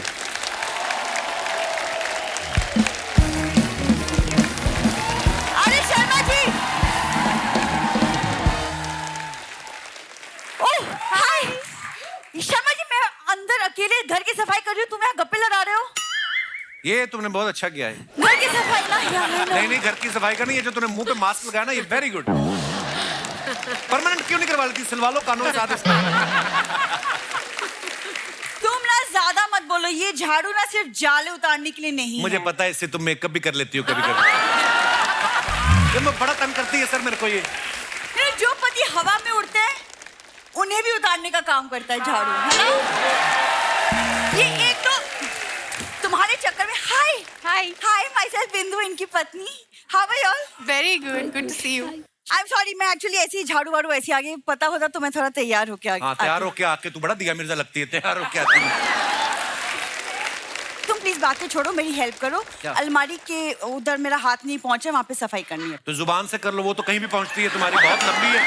अरे शर्मा जी, ओह हाय शर्मा जी, मैं अंदर अकेले घर की सफाई कर रही हूँ, तुम यहाँ गप्पे लड़ा रहे हो। ये तुमने बहुत अच्छा किया है। घर की सफाई ना यार, नहीं घर की सफाई का नहीं है, जो तूने मुंह पे मास्क लगाया ना, ये वेरी गुड। परमानेंट क्यों नहीं करवा लेती, सिलवा लो कानों के साथ इसको। तुम ना ज्यादा मत बोलो, ये झाड़ू ना सिर्फ जाले उतारने के लिए नहीं मुझे है। पता है, इससे तुम मेकअप भी कर लेती हो कभी कभी। ये मैं बड़ा तंग करती है सर मेरे को ये। मेरे जो पति हवा में उड़ते हैं उन्हें भी उतारने का काम करता है झाड़ू, है ना? ये एक तो तुम्हारे चक्कर में हाय माय सेल्फ बिंदु, इनकी पत्नी। How are you all? Very good, good to see you. I am sorry, मैं एक्चुअली ऐसी झाड़ू वाड़ू ऐसी आगे पता होता तो मैं थोड़ा तैयार होके हाँ, तैयार होके आके तू बड़ा दिया मिर्जा लगती है, तैयार होके आती है। तुम प्लीज बातें छोड़ो, मेरी हेल्प करो। क्या? अलमारी के उधर मेरा हाथ नहीं पहुंचा, वहाँ पे सफाई करनी है। तो जुबान से कर लो, वो तो कहीं भी पहुंचती है, तुम्हारी बहुत लंबी है,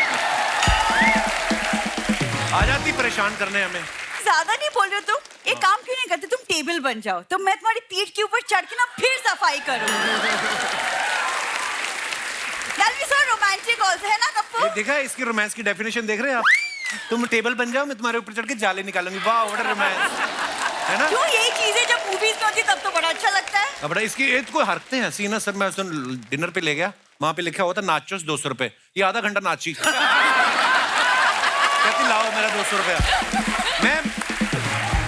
आ जाती परेशान करने हमें। ज्यादा नहीं बोल रहे तुम? एक काम क्यों नहीं करते, तुम टेबल बन जाओ तो मैं तुम्हारी पीठ के ऊपर चढ़ के ना फिर सफाई करूँ। That'll be so romantic also, है ना कप्पू? ये देखा है इसकी रोमांस की डेफिनेशन देख रहे हैं आप? तुम टेबल बन जाओ, मैं तुम्हारे ऊपर चढ़ के जाले निकालूंगी। वाह व्हाट अ रोमांस, है ना? क्यों, यही चीजें जब मूवीज में होती तब तो बड़ा अच्छा लगता है। अब बड़ा इसकी एक को हरकते हैं हंसी ना सर। मैं उस दिन डिनर पे ले गया, वहां पे लिखा हुआ था नाचोस 200 रुपए, ये आधा घंटा नाची। कहती लाओ मेरा 200 रुपया। मैम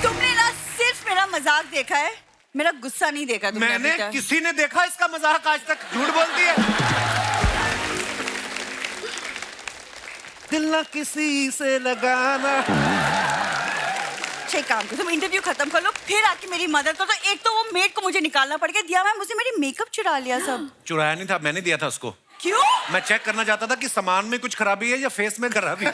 तुमने ना सिर्फ मेरा मजाक देखा है, मेरा गुस्सा नहीं देखा तुमने मैंने अभी तक। किसी ने देखा इसका मजाक आज तक? झूठ बोलती है। दिल ना किसी से लगाना। अच्छा एक काम करो, तुम इंटरव्यू खत्म कर लो, फिर आके मेरी मदद करो। तो एक तो वो मेड को मुझे निकालना पड़ गया, दिया मैम मुझे मेरी मेकअप चुरा लिया सब। चुराया नहीं था, मैंने दिया था उसको। क्यों? मैं चेक करना चाहता था कि सामान में कुछ खराबी है या फेस में खराबी।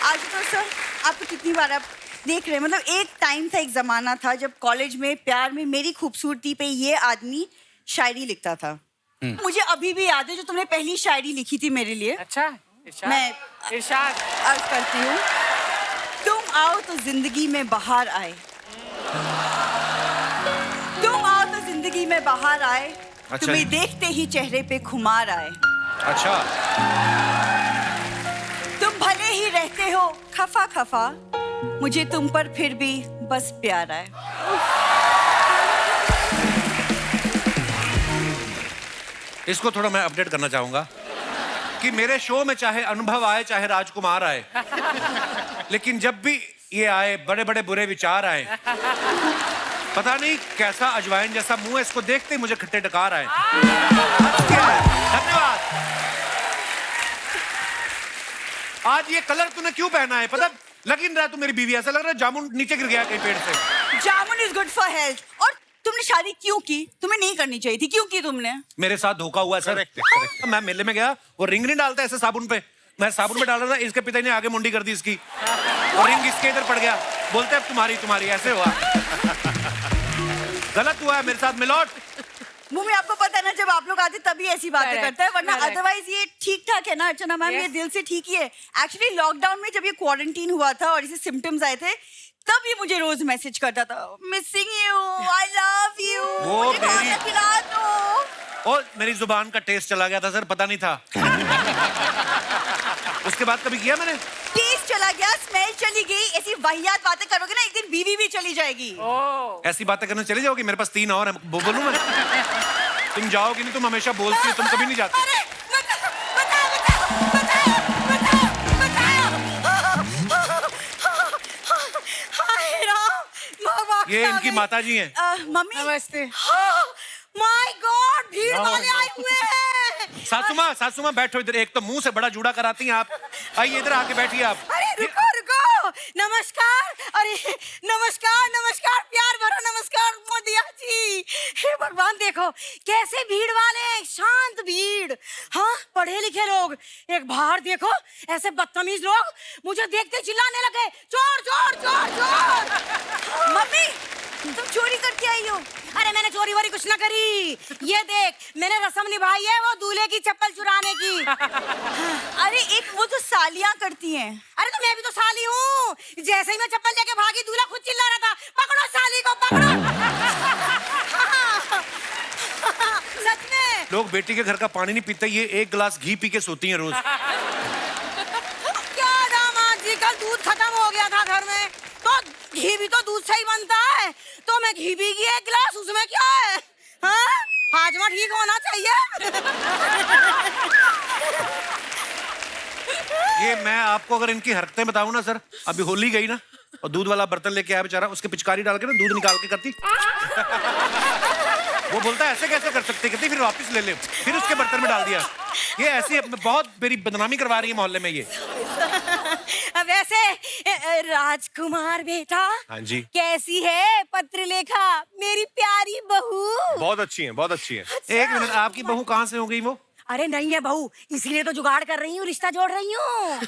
आज तो सर आपको कितनी बार आप देख रहे हैं, मतलब एक टाइम था, एक जमाना था जब कॉलेज में प्यार में मेरी खूबसूरती पे ये आदमी शायरी लिखता था। मुझे अभी भी याद है जो तुमने पहली शायरी लिखी थी मेरे लिए। अच्छा, इरशाद, मैं इरशाद अर्ज करती हूँ, तुम आओ तो जिंदगी में बाहर आए, तुम आओ तो जिंदगी में बाहर आए, अच्छा। तुम्हें देखते ही चेहरे पे खुमार आए। अच्छा, तुम भले ही रहते हो खफा खफा, मुझे तुम पर फिर भी बस प्यार आए। इसको थोड़ा मैं अपडेट करना चाहूंगा कि मेरे शो में चाहे अनुभव आए चाहे राजकुमार आए, लेकिन जब भी ये आए बड़े बड़े बुरे विचार आए, पता नहीं कैसा अजवाइन जैसा मुंह है, इसको देखते ही मुझे खट्टे डकार आए। धन्यवाद। आज ये कलर तूने क्यों पहना है? पता लग ही नहीं रहा तू मेरी बीवी, ऐसा लग रहा है जामुन नीचे गिर गया कहीं पेड़ से। जामुन इज गुड फॉर हेल्थ। और तुमने शादी क्यों की? तुम्हें नहीं करनी चाहिए थी, क्यों की तुमने? मेरे साथ धोखा हुआ है सर। मैं मेले में गया, वो रिंग नहीं डालता ऐसे साबुन पे, मैं साबुन पे डाल रहा था, इसके पिता ने आगे मुंडी कर दी इसकी, और रिंग इसके इधर पड़ गया। बोलते अब तुम्हारी तुम्हारी ऐसे हुआ। गलत हुआ है मेरे साथ मिलोट। मुंह आपको पता है ना, जब आप लोग आते तभी ऐसी बातें करता है, वरना अदरवाइज ये ठीक ठाक है ना अर्चना मैम। ये दिल से ठीक ही है। एक्चुअली लॉकडाउन में जब ये क्वारंटीन हुआ था और इसे सिम्टम्स आए थे, तब ये मुझे रोज मैसेज करता था, missing you, I love you, वो मुझे खाना मेरी- खिला दो। और मेरी जुबान का टेस्ट चला गया था सर, पता नहीं था। उसके बाद कभी किया मैंने? टेस्ट चला गया, स्मेल चली गई। ऐसी वाहियात बातें करोगे ना, एक दिन बीवी भी चली जाएगी। ऐसी बातें करने चली जाओगी? मेरे पास 3 और है, बोलूं मैं? तुम जाओगी नहीं, तुम हमेशा बोलती हो, तुम कभी नहीं जाती। अरे हाय राम, ये इनकी माता जी हैं। मम्मी नमस्ते। माय गॉड, भीड़ वाले आए हुए हैं। सासू माँ बैठो इधर। एक तो मुंह से बड़ा जूड़ा कराती हैं आप। आइए इधर आके बैठिए आप। अरे रुको रुको, नमस्कार। अरे नमस्कार नमस्कार, प्यार भरा नमस्कार मोदिया जी। हे भगवान, देखो कैसे भीड़ वाले, शांत भीड़। हाँ, पढ़े लिखे लोग। एक बाहर देखो, ऐसे बदतमीज लोग मुझे देखते चिल्लाने लगे, चोर चोर चोर चोर। मम्मी तुम चोरी करके आई हो? अरे मैंने चोरी वोरी कुछ ना करी। ये देख, मैंने रस्म निभाई है वो दूल्हे की चप्पल चुराने की। अरे एक वो तो सालियां करती हैं। अरे तो मैं भी तो साली हूँ। जैसे ही मैं चप्पल लेके भागी, दूल्हा खुद चिल्ला रहा था, पकड़ो साली को पकड़ो। सच में। लोग बेटी के घर का पानी नहीं पीते, ये 1 गिलास घी पी के सोती हैं रोज। क्या दामाद जी, कल दूध खत्म हो गया था घर में, तो घी भी तो दूध से ही बनता है, तो मैं घी पी गई 1 गिलास, उसमें क्या है? हाँ, हाजमा ठीक होना चाहिए। ये मैं आपको अगर इनकी हरकतें बताऊं ना सर, अभी होली गई ना और दूध वाला बर्तन लेके आया बेचारा, उसके पिचकारी डाल के ना दूध निकाल के करती। वो बोलता है ऐसे कैसे कर सकते, कहती फिर वापस ले ले, फिर उसके बर्तन में डाल दिया। ये ऐसी बहुत मेरी बदनामी करवा रही है मोहल्ले में ये। वैसे राजकुमार बेटा, हाँ जी। कैसी है पत्रलेखा मेरी प्यारी बहू? बहुत अच्छी है, बहुत अच्छी है। एक मिनट, आपकी बहू कहाँ से हो गई वो? अरे नहीं है बहू, इसीलिए तो जुगाड़ कर रही हूँ, रिश्ता जोड़ रही हूँ।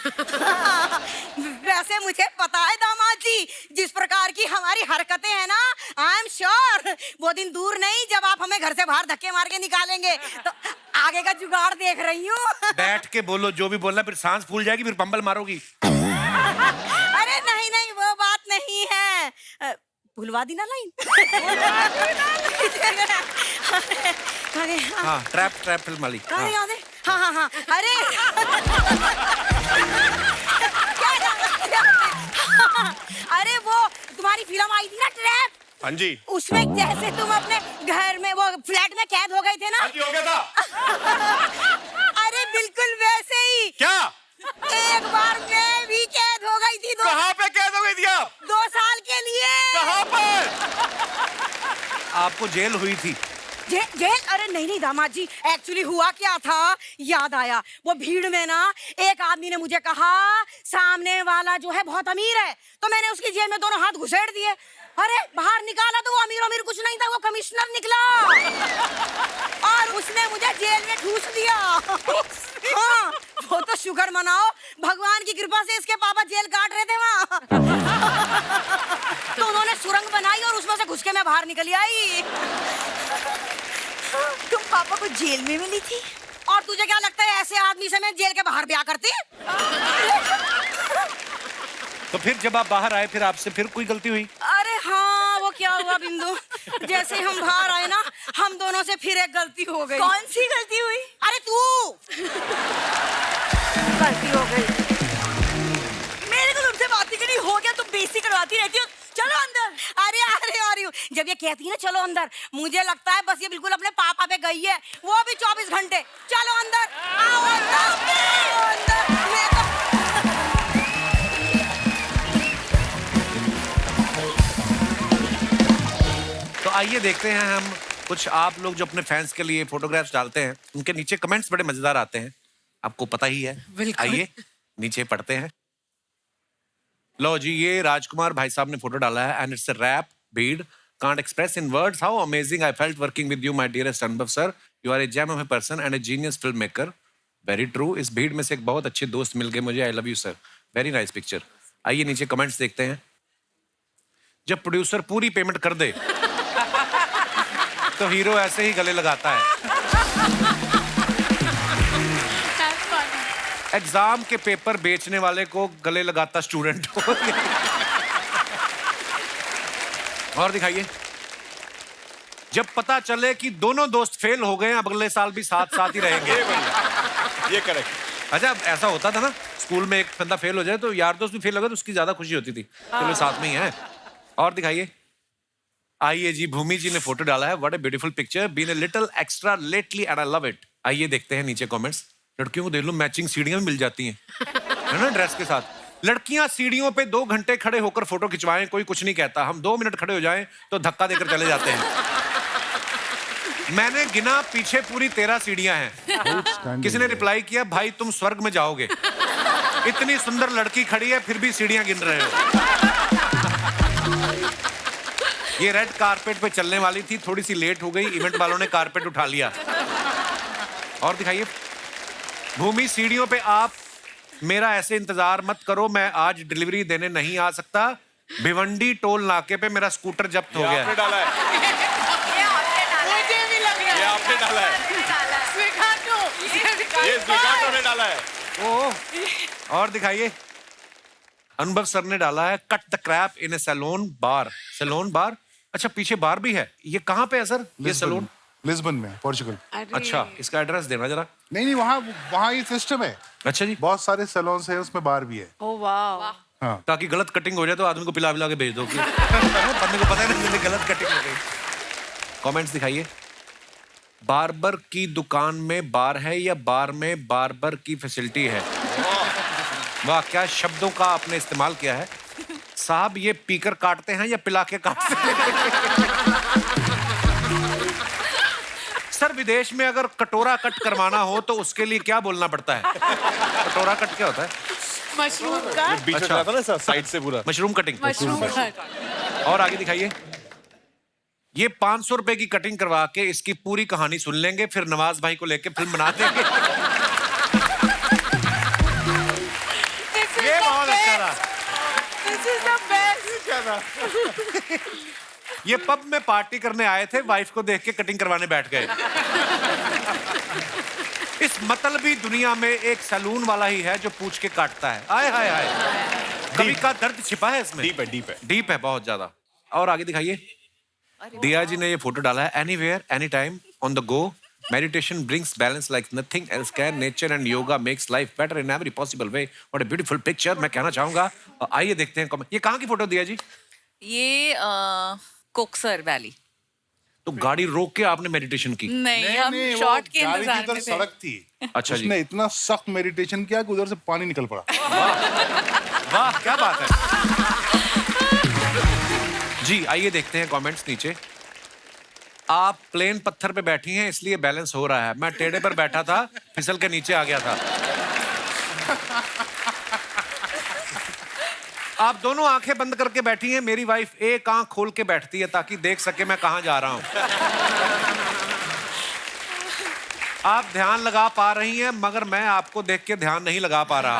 वैसे मुझे पता है दामाद जी, जिस प्रकार की हमारी हरकतें हैं ना, आई एम श्योर वो दिन दूर नहीं जब आप हमें घर से बाहर धक्के मार के निकालेंगे। तो आगे का जुगाड़ देख रही हूँ। बैठ के बोलो, जो भी बोलना, फिर सांस फूल जाएगी, फिर पंबल मारोगी। अरे नहीं नहीं, वो बात नहीं है। भुलवा दी ना लाइन। अरे हाँ, ट्रैप फिल्म वाली। अरे याद है, हाँ हाँ हाँ, अरे अरे वो तुम्हारी फिल्म आई थी ना ट्रैप, हाँ जी। उसमें जैसे तुम अपने घर में वो फ्लैट में कैद हो गए थे ना। हाँ जी, हो गया था। अरे बिल्कुल वैसे ही। क्या? एक बार मैं भी कैद हो गई थी। कहाँ पे कैद हो गई थी आप? 2 साल के लिए। कहाँ पर? आपको जेल हुई थी? जेल? अरे नहीं नहीं दामाद जी, एक्चुअली हुआ क्या था, याद आया। वो भीड़ में ना एक आदमी ने मुझे कहा सामने वाला जो है बहुत अमीर है, तो मैंने उसकी जेब में दोनों हाथ घुसेड़ दिए। अरे बाहर निकाला तो वो अमीर कुछ नहीं था, वो कमिश्नर निकला और उसने मुझे जेल में ठूस दिया। हाँ, वो तो शुक्र मनाओ, भगवान की कृपा से इसके पापा जेल काट रहे थे वहाँ। तो उन्होंने सुरंग बनाई और उसमें से घुस के मैं बाहर निकली आई। तुम पापा को जेल में मिली थी? और तुझे क्या लगता है ऐसे आदमी से मैं जेल के बाहर ब्याह करती? तो फिर जब आप बाहर आए, फिर आपसे फिर कोई गलती हुई? अरे हाँ, वो क्या हुआ बिंदु, जैसे हम बाहर आए ना, हम दोनों से फिर एक गलती हो गई। कौन सी गलती हुई? अरे तू गलती हो गई। मेरे को तुमसे बात ही नहीं, हो गया, तुम बेइज्जती करवाती रहती हो। चलो अंदर। अरे अरे अरे, जब ये कहती है ना चलो अंदर, मुझे लगता है बस ये बिल्कुल अपने पापा पे गई है, वो भी 24 घंटे। चलो अंदर, आओ अंदर, आओ अंदर। मैं तो आइए देखते हैं हम कुछ आप लोग जो अपने फैंस के लिए फोटोग्राफ्स डालते हैं, उनके नीचे कमेंट्स बड़े मजेदार आते हैं, आपको पता ही है। आइए नीचे पढ़ते हैं। लो जी, ये राजकुमार भाई साहब ने फोटो डाला है, and it's a wrap bead, can't express in words how amazing I felt working with you, my dearest Anubhav sir. You are a gem of a person and a genius filmmaker. Very true. इस भीड़ में से एक बहुत अच्छे दोस्त मिल गए मुझे। I love you sir. Very nice picture. आइए नीचे कमेंट्स देखते हैं। जब प्रोड्यूसर पूरी पेमेंट कर दे तो हीरो ऐसे ही गले लगाता है। एग्जाम के पेपर बेचने वाले को गले लगाता स्टूडेंट हो। और दिखाइए। जब पता चले कि दोनों दोस्त फेल हो गए, अब अगले साल भी साथ साथ ही रहेंगे। ये करेक्ट। अच्छा, ऐसा होता था ना स्कूल में, एक बंदा फेल हो जाए तो यार दोस्त भी फेल हो गए तो उसकी ज्यादा खुशी होती थी, चलो साथ में ही है। और दिखाइए। आइए जी, भूमि जी ने फोटो डाला है। What a beautiful picture, been a little extra lately and I love it. आइए देखते हैं नीचे कमेंट्स। लड़कियों को देख लो, मैचिंग सीढ़ियां भी मिल जाती हैं, है ना, ड्रेस के साथ। लड़कियां सीढ़ियों पे 2 घंटे खड़े होकर फोटो खिंचवाएं, कोई कुछ नहीं कहता। हम 2 मिनट खड़े हो जाएं तो धक्का देकर चले जाते हैं। मैंने गिना, पीछे पूरी 13 सीढ़ियां हैं। किसी ने रिप्लाई किया, भाई तुम स्वर्ग में जाओगे, इतनी सुंदर लड़की खड़ी है फिर भी सीढ़ियां गिन रहे हो। ये रेड कारपेट पे चलने वाली थी, थोड़ी सी लेट हो गई, इवेंट वालों ने कारपेट उठा लिया। और दिखाइए। भूमि, सीढ़ियों पे आप मेरा ऐसे इंतजार मत करो, मैं आज डिलीवरी देने नहीं आ सकता। भिवंडी टोल नाके पे मेरा स्कूटर जब्त हो गया है। आपने डाला है। ये आपने डाला है। ये स्वीकार्तो ने डाला है। ओह, और दिखाइए। अनुभव सर ने डाला है, cut the crap in a saloon bar. Saloon bar, अच्छा पीछे बार भी है। ये कहाँ पे है सर ये सैलून? लिस्बन में, पोर्चुगल। अच्छा, इसका एड्रेस देना जरा। नहीं, वहाँ ये सिस्टम है। अच्छा जी, बहुत सारे सैलून्स हैं, उसमें बार भी है। ओह वाह। हाँ, ताकि गलत कटिंग हो जाए तो आदमी को पिला के भेज दो कि बंदे को पता ही नहीं गलत कटिंग हो गई। कमेंट्स दिखाइए। बार्बर की दुकान में बार है या बार में बार्बर की फैसिलिटी है? वाह, क्या शब्दों का आपने इस्तेमाल किया है साहब। ये पीकर काटते हैं या पिला के काटते हैं? सर, विदेश में अगर कटोरा कट करवाना हो तो उसके लिए क्या बोलना पड़ता है? कटोरा कट क्या होता है? मशरूम का बीच में था ना साइड से पूरा मशरूम कटिंग। मशरूम का और आगे दिखाइए। ये 500 रुपए की कटिंग करवा के इसकी पूरी कहानी सुन लेंगे, फिर नवाज भाई को लेके फिल्म बना देंगे। ये बहुत अच्छा था। This is the best. ये पब में पार्टी करने आए थे, वाइफ को देख के कटिंग करवाने बैठ गए। इस मतलबी दुनिया में एक सैलून वाला ही है जो पूछ के काटता है। आय हाय हाय, कभी का दर्द छिपा है इसमें। डीप है बहुत ज्यादा। और आगे दिखाइए। दिया जी ने ये फोटो डाला है। Anywhere any time on the go, meditation brings balance like nothing else can, nature and yoga makes life better in every possible way. What a beautiful picture, मैं कहना चाहूंगा। आइए देखते हैं कमेंट। ये कहाँ की फोटो दिया जी? ये कोकसर वैली। तो गाड़ी रोक के आपने मेडिटेशन की? नहीं, हम शॉर्ट के गाड़ी की इंतजार उधर में थे। सड़क थी। अच्छा जी। उसने इतना सख्त मेडिटेशन किया कि उधर से पानी निकल पड़ा। वाह क्या बात है जी। आइए देखते हैं कमेंट्स नीचे। आप प्लेन पत्थर पे बैठी हैं इसलिए बैलेंस हो रहा है, मैं टेढ़े पर बैठा था, फिसल के नीचे आ गया था। आप दोनों आंखें बंद करके बैठी हैं, मेरी वाइफ एक आंख खोल के बैठती है ताकि देख सके मैं कहां जा रहा हूं। आप ध्यान लगा पा रही हैं मगर मैं आपको देख के ध्यान नहीं लगा पा रहा।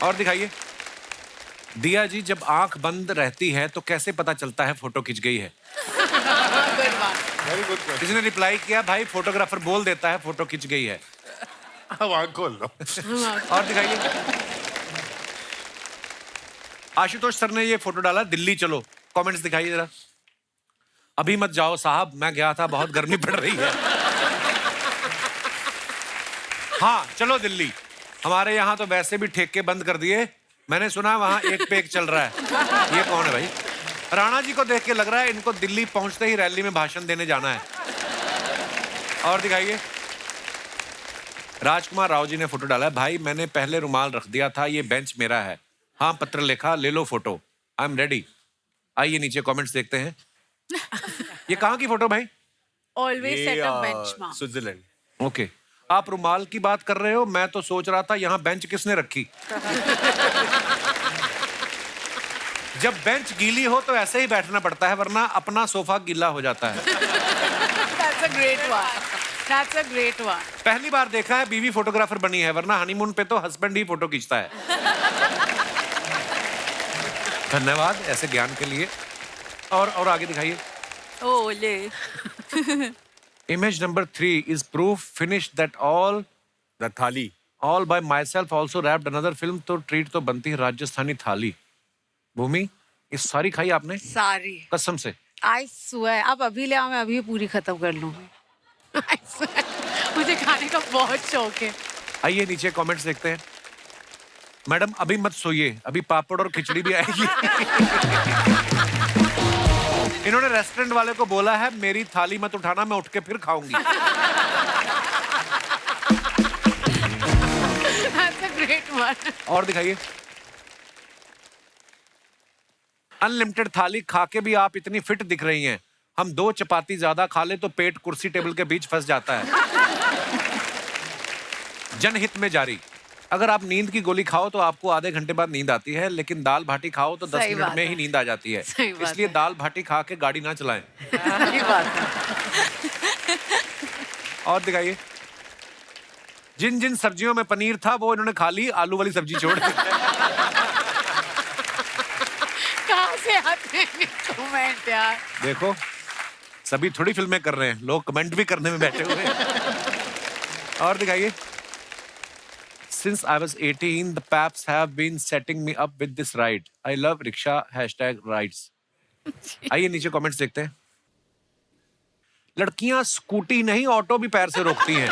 और दिखाइए। दिया जी जब आंख बंद रहती है तो कैसे पता चलता है फोटो खिंच गई है? Very good question. किसी ने रिप्लाई किया, भाई फोटोग्राफर बोल देता है फोटो खिंच गई है। अब आँख खोल लो। और दिखाइए। आशुतोष सर ने ये फोटो डाला, दिल्ली चलो। कमेंट्स दिखाइए जरा। अभी मत जाओ साहब, मैं गया था, बहुत गर्मी पड़ रही है। हाँ चलो दिल्ली, हमारे यहाँ तो वैसे भी ठेके बंद कर दिए, मैंने सुना वहां एक पे एक चल रहा है। ये कौन है भाई? राणा जी को देख के लग रहा है इनको दिल्ली पहुंचते ही रैली में भाषण देने जाना है। और दिखाइए। राजकुमार राव जी ने फोटो डाला है, भाई मैंने पहले रुमाल रख दिया था, ये बेंच मेरा है। हाँ पत्र लिखा, ले लो फोटो, आई एम रेडी। आइए नीचे कमेंट्स देखते हैं। ये कहाँ की फोटो भाई? Always set a benchmark. Switzerland. Okay. आप रुमाल की बात कर रहे हो, मैं तो सोच रहा था यहाँ बेंच किसने रखी। जब बेंच गीली हो तो ऐसे ही बैठना पड़ता है, वरना अपना सोफा गीला हो जाता है। That's a great one. That's a great one. पहली बार देखा है बीवी फोटोग्राफर बनी है, वरना हनीमून पे तो हस्बैंड ही फोटो खींचता है। धन्यवाद ऐसे ज्ञान के लिए। और आगे दिखाइए। ओले। Image number 3 is proof finished that all थाली by myself also wrapped another film, तो ट्रीट तो बनती है राजस्थानी थाली। भूमि ये सारी खाई आपने? सारी। कसम से? I swear. आप अभी ले आओ, मैं अभी पूरी खत्म कर लूंगी। I swear. मुझे खाने का बहुत शौक है। आइए नीचे कमेंट्स देखते हैं। मैडम अभी मत सोइए, अभी पापड़ और खिचड़ी भी आएगी। इन्होंने रेस्टोरेंट वाले को बोला है मेरी थाली मत उठाना, मैं उठ के फिर खाऊंगी। That's a great one. और दिखाइए। अनलिमिटेड थाली खा के भी आप इतनी फिट दिख रही हैं। हम 2 चपाती ज्यादा खा ले तो पेट कुर्सी टेबल के बीच फंस जाता है। जनहित में जारी। अगर आप नींद की गोली खाओ तो आपको आधे घंटे बाद नींद आती है, लेकिन दाल भाटी खाओ तो 10 सही मिनट बात में है। ही नींद आ जाती है। सही बात इसलिए है। दाल भाटी खा के गाड़ी ना चलाएं। सही बात है। और दिखाइए। जिन जिन सब्जियों में पनीर था वो इन्होंने खा ली, आलू वाली सब्जी छोड़ दी। कहाँ से आते हैं कमेंट यार? देखो सभी थोड़ी फिल्में कर रहे हैं, लोग कमेंट भी करने में बैठे हुए हैं। और दिखाइए। Since I was 18, the Paps have been setting me up with this ride. I love rickshaw #rides. आइए नीचे कमेंट्स देखते हैं। लड़कियां स्कूटी नहीं ऑटो भी पैर से रोकती हैं।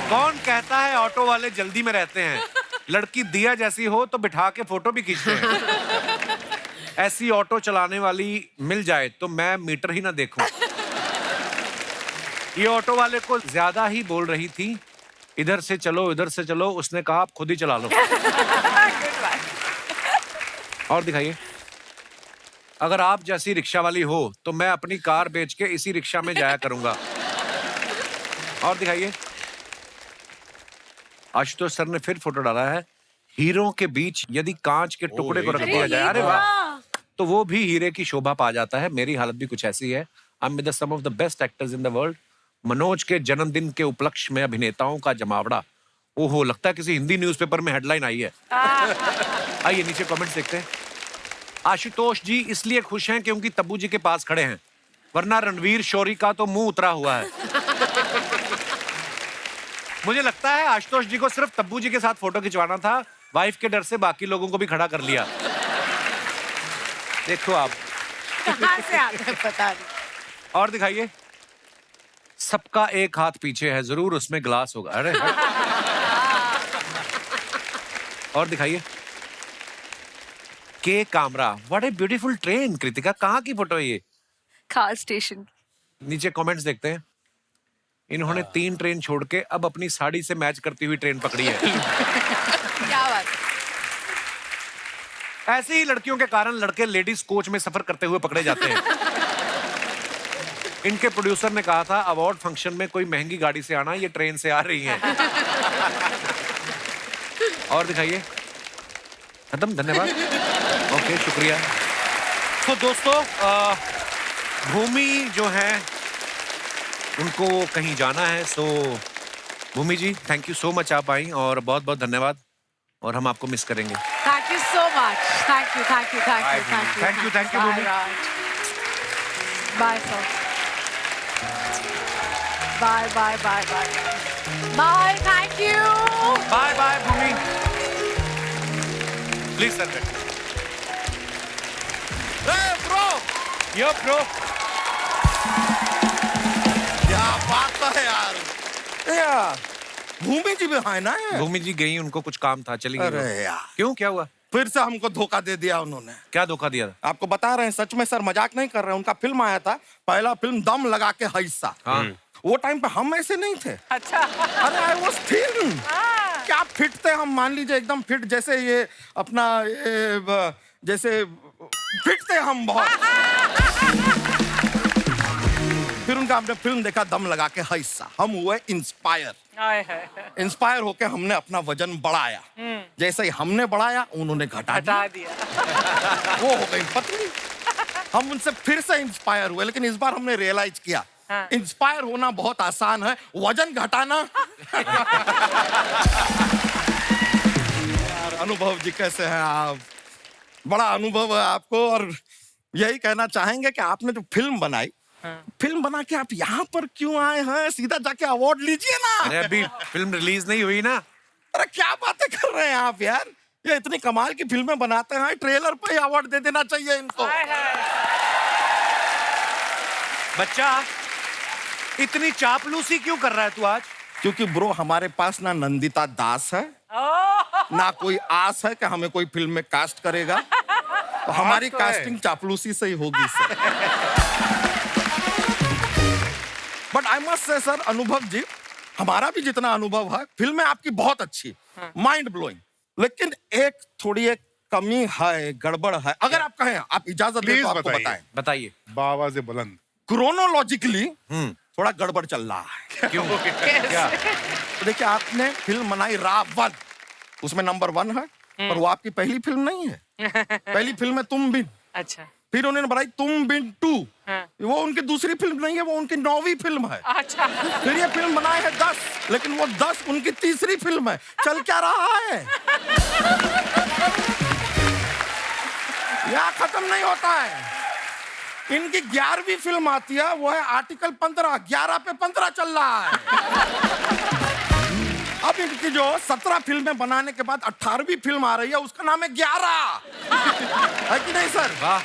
कौन कहता है ऑटो वाले जल्दी में रहते हैं? लड़की दिया जैसी हो तो बिठा के फोटो भी खींचते हैं। ऐसी ऑटो चलाने वाली मिल जाए तो मैं मीटर ही ना देखूं। ये ऑटो वाले को ज्यादा ही बोल रही थी, इधर से चलो इधर से चलो, उसने कहा आप खुद ही चला लो। और दिखाइए। अगर आप जैसी रिक्शा वाली हो तो मैं अपनी कार बेच के इसी रिक्शा में जाया करूंगा। और दिखाइए। आशुतोष सर ने फिर फोटो डाला है, हीरो के बीच यदि कांच के टुकड़े को रख दिया जाए, अरे वाह, तो वो भी हीरे की शोभा पा जाता है। मेरी हालत भी कुछ ऐसी है। I am with some of the best actors in the world. Manoj के जन्मदिन के उपलक्ष्य में अभिनेताओं का जमावड़ा। ओहो, लगता है किसी हिंदी न्यूज़पेपर में हेडलाइन आई है। आइए नीचे कमेंट्स देखते हैं। आशुतोष जी इसलिए खुश हैं क्योंकि तब्बू जी के पास खड़े हैं, वरना रणवीर शोरी का तो मुंह उतरा हुआ है। मुझे लगता है आशुतोष जी को सिर्फ तब्बू जी के साथ फोटो खिंचवाना था, वाइफ के डर से बाकी लोगों को भी खड़ा कर लिया। देखो आप कहाँ से आता है पता नहीं। और दिखाइए। सबका एक हाथ पीछे है, जरूर उसमें ग्लास होगा। अरे और दिखाइए। के Kamra, what a beautiful train. Kritika, कहाँ की फोटो है ये? खास स्टेशन। नीचे कमेंट्स देखते हैं। इन्होंने 3 ट्रेन छोड़ के अब अपनी साड़ी से मैच करती हुई ट्रेन पकड़ी है। क्या बात। ऐसे ही लड़कियों के कारण लड़के लेडीज कोच में सफर करते हुए पकड़े जाते हैं। इनके प्रोड्यूसर ने कहा था अवार्ड फंक्शन में कोई महंगी गाड़ी से आना, ये ट्रेन से आ रही हैं। और दिखाइए। खत्म, धन्यवाद। ओके, शुक्रिया। तो दोस्तों, भूमि जो है उनको कहीं जाना है, सो भूमि जी थैंक यू सो मच, आप आई और बहुत बहुत धन्यवाद, और हम आपको मिस करेंगे। Thank you so much. Thank you, thank you, thank you, thank you, thank you, thank you Bhumi. Bye sir. Bye bye bye bye bye. Thank you. Bye bye Bhumi. Please sir. Bro, yo bro, क्या बात है यार। यार भूमि जी भी है ना ये? भूमि जी गई, उनको कुछ काम था, चली गई। अरे यार, क्यों, क्या हुआ? फिर से हमको धोखा दे दिया उन्होंने। क्या धोखा दिया था? आपको बता रहे हैं, सच में सर, मजाक नहीं कर रहे हैं। उनका फिल्म आया था, पहला फिल्म दम लगा के हिस्सा। हाँ। वो टाइम पे हम ऐसे नहीं थे। अच्छा। अरे आई वाज थिन। क्या फिट थे हम, मान लीजिए एकदम फिट, जैसे ये अपना जैसे फिट थे हम बहुत। फिर उनका हमने फिल्म देखा दम लगा के हिस्सा, हम हुए इंस्पायर। इंस्पायर होके हमने अपना वजन बढ़ाया। जैसे ही हमने बढ़ाया उन्होंने घटा दिया। वो हो गई पतली। हम उनसे फिर से इंस्पायर हुए, लेकिन इस बार हमने रियलाइज किया इंस्पायर होना बहुत आसान है, वजन घटाना। यार अनुभव जी कैसे हैं आप? बड़ा अनुभव है आपको, और यही कहना चाहेंगे कि आपने जो फिल्म बनाई, फिल्म बना के आप यहाँ पर क्यों आए हैं? सीधा जाके अवार्ड लीजिए ना। अरे अभी फिल्म रिलीज नहीं हुई ना। अरे क्या बातें कर रहे हैं आप यार, ये इतनी कमाल की फिल्में बनाते हैं, ट्रेलर पे ही अवार्ड दे देना चाहिए इनको। बच्चा इतनी चापलूसी क्यों कर रहा है तू आज? क्योंकि ब्रो हमारे पास ना नंदिता दास है, ना कोई आस है कि हमें कोई फिल्म में कास्ट करेगा, तो हमारी कास्टिंग चापलूसी से ही होगी sir. But I must say sir, अनुभव जी, हमारा भी जितना अनुभव है, फिल्में आपकी बहुत अच्छी, माइंड ब्लोइंग, लेकिन एक थोड़ी एक कमी है, गड़बड़ है। अगर आप कहें, आप इजाजत दें तो आपको बताएं। बताइए। बावाज़ बुलंद। क्रोनोलॉजिकली थोड़ा गड़बड़ चल रहा है। क्यों? क्या? तो देखिए, आपने फिल्म बनाई रावण, उसमें नंबर 1 है, पर वो आपकी पहली फिल्म नहीं है। पहली फिल्म है तुम बिन। अच्छा। फिर उन्होंने बनाई तुम बिन 2, वो उनकी दूसरी फिल्म नहीं है, वो उनकी 9वीं फिल्म है। अच्छा। फिर ये फिल्म बनाए है 10, लेकिन वो 10 उनकी तीसरी फिल्म है। चल क्या रहा है? यहाँ खत्म नहीं होता है। इनकी 11वीं फिल्म आती है, वो है आर्टिकल 15, 11 पे 15 चल रहा है। अब इनकी जो 17 फिल्में बनाने के बाद 18वीं फिल्म आ रही है, उसका नाम है 11। है कि नहीं सर? वाह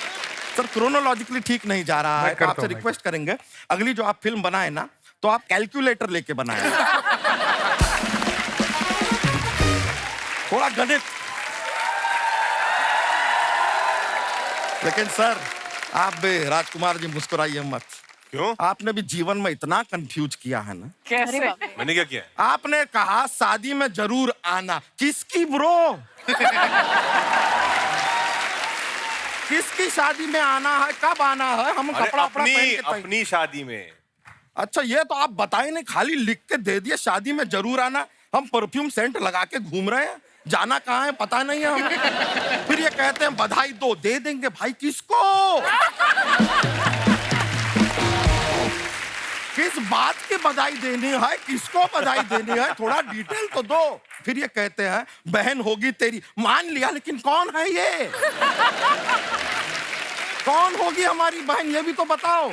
सर, क्रोनोलॉजिकली ठीक नहीं जा रहा है, तो आपसे रिक्वेस्ट करेंगे, अगली जो आप फिल्म बनाए ना, तो आप कैलकुलेटर लेके बनाए। थोड़ा गणित। लेकिन सर, आप भी राजकुमार जी मुस्कुराइए मत। क्यों? आपने भी जीवन में इतना कंफ्यूज किया है ना। कैसे? मैंने क्या किया? आपने कहा शादी में जरूर आना। किसकी ब्रो? किसकी शादी में आना है? कब आना है? हम कपड़ा पहन के अपनी शादी में। अच्छा ये तो आप बताए नहीं, खाली लिख के दे दिए शादी में जरूर आना। हम परफ्यूम सेंट लगा के घूम रहे हैं, जाना कहाँ है पता नहीं है हमें। फिर ये कहते हैं बधाई दो, दे देंगे भाई किसको? किस बात की बधाई देनी है, किसको बधाई देनी है, थोड़ा डिटेल तो दो। फिर ये कहते हैं बहन होगी तेरी, मान लिया लेकिन कौन है ये? कौन होगी हमारी बहन, ये भी तो बताओ।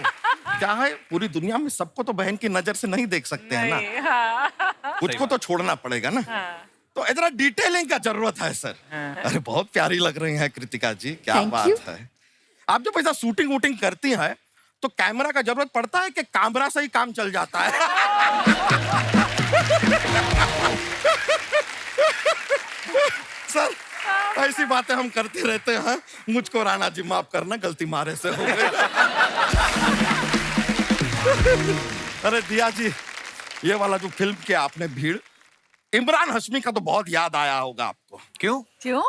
क्या है, पूरी दुनिया में सबको तो बहन की नजर से नहीं देख सकते हैं ना, कुछ को तो छोड़ना पड़ेगा ना। तो इतना डिटेलिंग का जरूरत है सर। अरे बहुत प्यारी लग रही हैं कृतिका जी, क्या बात है। आप जब ऐसा शूटिंग वूटिंग करती हैं तो कैमरा का जरूरत पड़ता है कि कैमरा से ही काम चल जाता है? सर ऐसी बातें हम करते रहते हैं, मुझको राणा जी माफ करना, गलती मारे से हो गई। अरे दिया जी, ये वाला जो फिल्म किया आपने भीड़, इमरान हाशमी का तो बहुत याद आया होगा आपको। क्यों? क्यों?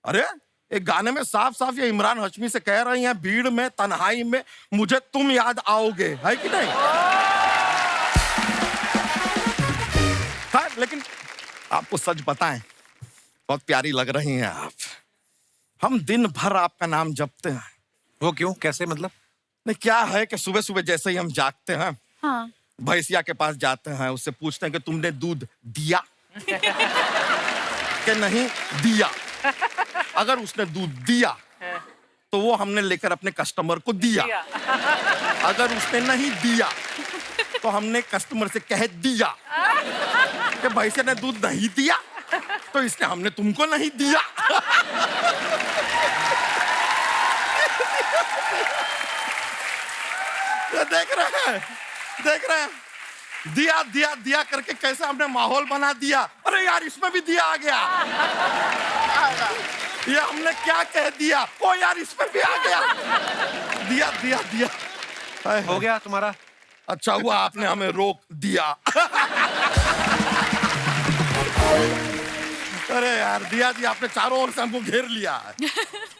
अरे एक गाने में साफ साफ ये इमरान हाशमी से कह रही हैं, भीड़ में तन्हाई में मुझे तुम याद आओगे, है कि नहीं? हाँ, लेकिन आपको सच बताएं, बहुत प्यारी लग रही हैं आप। हम दिन भर आपका नाम जपते हैं। वो क्यों, कैसे, मतलब? नहीं, क्या है कि सुबह सुबह जैसे ही हम जागते हैं, हाँ। भैंसिया के पास जाते हैं, उससे पूछते हैं कि तुमने दूध दिया कि नहीं दिया। अगर उसने दूध दिया तो वो हमने लेकर अपने कस्टमर को दिया। अगर उसने नहीं दिया तो हमने कस्टमर से कह दिया कि भैंसिया ने दूध नहीं दिया तो इसने हमने तुमको नहीं दिया। देख रहे हैं दिया दिया दिया करके कैसे हमने माहौल बना दिया। अरे यार इसमें भी दिया आ गया, ये हमने क्या कह दिया, ओ यार इसमें भी आ गया, दिया दिया दिया। हो गया तुम्हारा? अच्छा हुआ आपने हमें रोक दिया। अरे यार दिया जी, आपने चारों ओर से हमको घेर लिया है।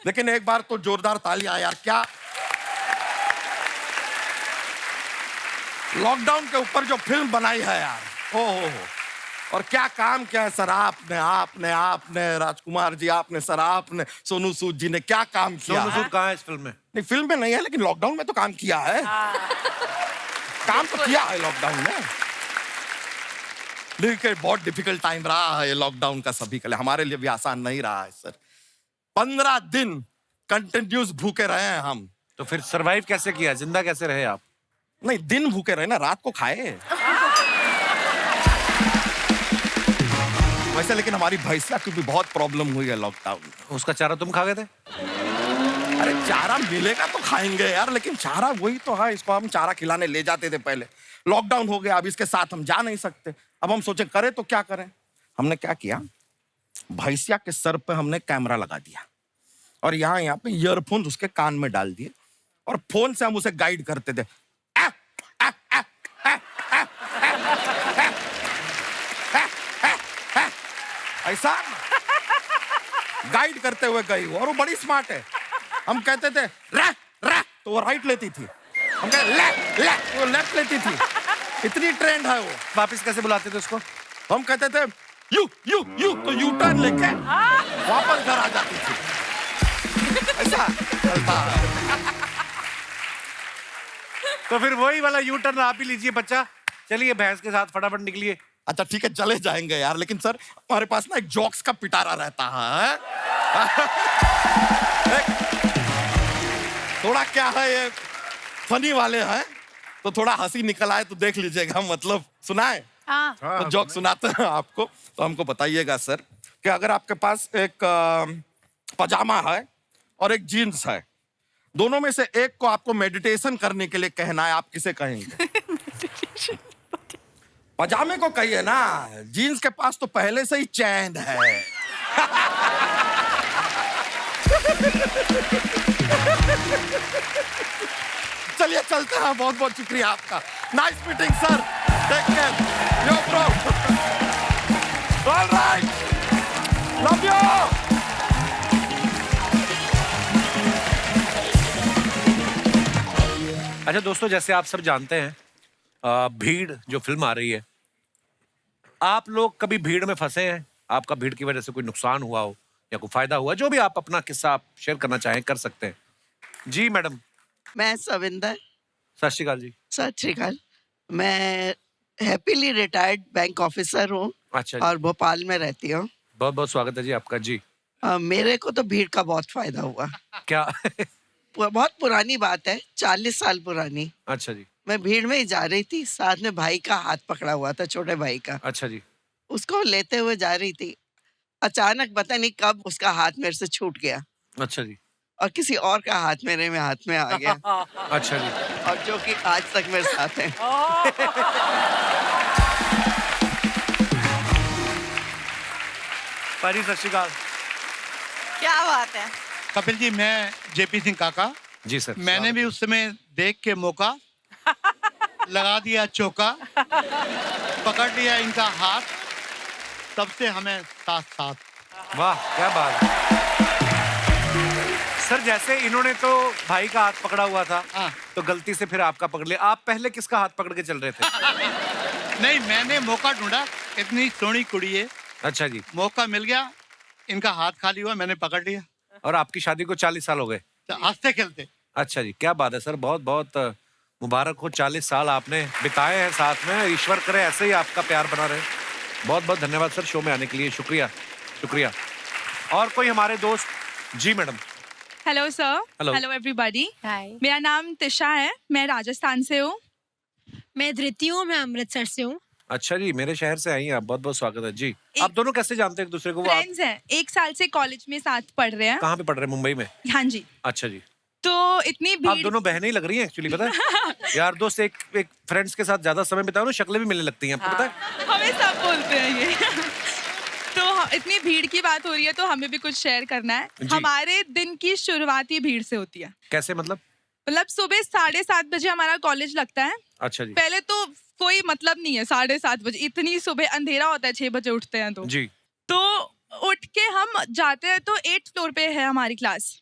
लेकिन एक बार तो जोरदार तालियां यार, क्या लॉकडाउन के ऊपर जो फिल्म बनाई है यार, हो। और क्या काम किया है सर आपने राजकुमार जी, आपने सर, आपने सोनू सूद जी ने क्या काम किया। सोनू सूद कहाँ है इस फिल्म में? नहीं फिल्म में नहीं है, लेकिन लॉकडाउन में तो काम किया है। काम तो किया है लॉकडाउन में। लेकिन बहुत डिफिकल्ट टाइम रहा है ये लॉकडाउन का सभी के लिए, हमारे लिए भी आसान नहीं रहा है सर। 15 दिन कंटिन्यूस भूखे रहे हैं हम। तो फिर सरवाइव कैसे किया, जिंदा कैसे रहे आप? नहीं दिन भूखे रहे ना, रात को खाए वैसे। लेकिन हमारी भैंसिया की भी बहुत प्रॉब्लम हुई है लॉकडाउन में। उसका चारा तुम खा गए थे? अरे चारा मिलेगा तो खाएंगे यार, लेकिन चारा वही तो है, इसको हम चारा खिलाने ले जाते थे पहले। लॉकडाउन हो गया, अब इसके साथ हम जा नहीं सकते। अब हम सोचे करें तो क्या करें। हमने क्या किया, भैंसिया के सर पे हमने कैमरा लगा दिया और यहाँ पे ईयरफोन उसके कान में डाल दिए और फोन से हम उसे गाइड करते थे। ऐसा गाइड करते हुए गई और वो बड़ी स्मार्ट है। हम कहते थे रै तो वो राइट लेती थी, हम कहते ले वो लेफ्ट लेती थी। इतनी ट्रेंड है वो। वापस कैसे बुलाते थे उसको? हम कहते थे यू तो यू टर्न लेके वापस घर आ जाती थी। ऐसा चलता है। तो फिर वही वाला यू टर्न आप ही लीजिए बच्चा, चलिए भैंस के साथ फटाफट निकलिए। अच्छा ठीक है चले जाएंगे यार, लेकिन सर हमारे पास ना एक जोक्स का पिटारा रहता है। थोड़ा क्या है ये फनी वाले हैं तो थोड़ा हंसी निकल आए तो देख लीजिएगा, मतलब सुनाए। हाँ। तो जोक सुनाते हैं आपको, तो हमको बताइएगा सर कि अगर आपके पास एक पजामा है और एक जीन्स है, दोनों में से एक को आपको मेडिटेशन करने के लिए कहना है, आप किसे कहेंगे? पजामे को कहिए ना, जीन्स के पास तो पहले से ही चैन है। चलिए चलते हैं, बहुत बहुत शुक्रिया आपका। Nice meeting sir, take care, yo bro, alright, love you. अच्छा दोस्तों, जैसे आप सब जानते हैं भीड़ जो फिल्म आ रही है, आप लोग कभी भीड़ में फंसे हैं? आपका भीड़ की वजह से कोई नुकसान हुआ हो या कोई फायदा हुआ, जो भी आप अपना किस्सा आप शेयर करना चाहें कर सकते हैं। जी मैडम। मैं सविंदर। सत श्री अकाल जी। सत श्री अकाल। मैं हैप्पीली रिटायर्ड बैंक ऑफिसर हूँ। अच्छा जी। और भोपाल में रहती हूँ। बहुत बहुत स्वागत है जी आपका। जी। मेरे को तो भीड़ का बहुत फायदा हुआ। क्या? बहुत पुरानी बात है, 40 साल पुरानी। अच्छा जी। मैं भीड़ में ही जा रही थी, साथ में भाई का हाथ पकड़ा हुआ था, छोटे भाई का। अच्छा जी। उसको लेते हुए जा रही थी, अचानक पता नहीं कब उसका हाथ मेरे से छूट गया। अच्छा जी। और किसी और का हाथ मेरे में हाथ में आ गया। अच्छा जी। और जो कि आज तक मेरे साथ है। पारी सत श्री अकाल। क्या बात है। कपिल जी, मैं जेपी सिंह काका। जी सर। मैंने भी उस समय देख के मौका लगा दिया चौका, पकड़ लिया इनका हाथ, तब से हमें साथ साथ। वाह क्या बात है सर। जैसे इन्होंने तो भाई का हाथ पकड़ा हुआ था, तो गलती से फिर आपका पकड़ लिया। आप पहले किसका हाथ पकड़ के चल रहे थे? नहीं, मैंने मौका ढूंढा, इतनी सोहनी कुड़ी है। अच्छा जी। मौका मिल गया, इनका हाथ खाली हुआ, मैंने पकड़ लिया। और आपकी शादी को 40 साल हो गए? हंसते खेलते। अच्छा जी, क्या बात है सर। बहुत बहुत मुबारक हो, 40 साल आपने बिताए हैं साथ में। ईश्वर करे ऐसे ही आपका प्यार बना रहे। बहुत बहुत धन्यवाद सर शो में आने के लिए। शुक्रिया शुक्रिया। और कोई हमारे दोस्त? जी madam. Hello sir. Hello. Hello everybody. Hi. मेरा नाम तिशा है, मैं राजस्थान से हूँ। मैं धृति हूँ, मैं अमृतसर से हूँ। अच्छा जी, मेरे शहर से आई हैं आप। बहुत बहुत स्वागत है जी। आप दोनों कैसे जानते हैं एक दूसरे को? वो आप फ्रेंड्स हैं, 1 साल से कॉलेज में साथ पढ़ रहे हैं। कहाँ पे पढ़ रहे हैं? मुंबई में? हाँ जी। अच्छा जी। तो इतनी आप भीड़। दोनों बहनें ही लग रही हैं एक्चुअली, पता है? यार दोस्त एक फ्रेंड्स के साथ ज्यादा समय बिताओ ना, शक्लें भी मिलने लगती हैं, आपको पता है? हमें सब बोलते हैं ये। तो इतनी भीड़ की बात हो रही है तो हमें भी कुछ शेयर करना है। जी। हमारे दिन की शुरुआत ही भीड़ से होती है। कैसे मतलब? मतलब सुबह 7:30 बजे हमारा कॉलेज लगता है। अच्छा जी। पहले तो कोई मतलब नहीं है 7:30 बजे, इतनी सुबह अंधेरा होता है, 6 बजे उठते हैं जी। तो उठ के हम जाते हैं तो 8th फ्लोर पे है हमारी क्लास,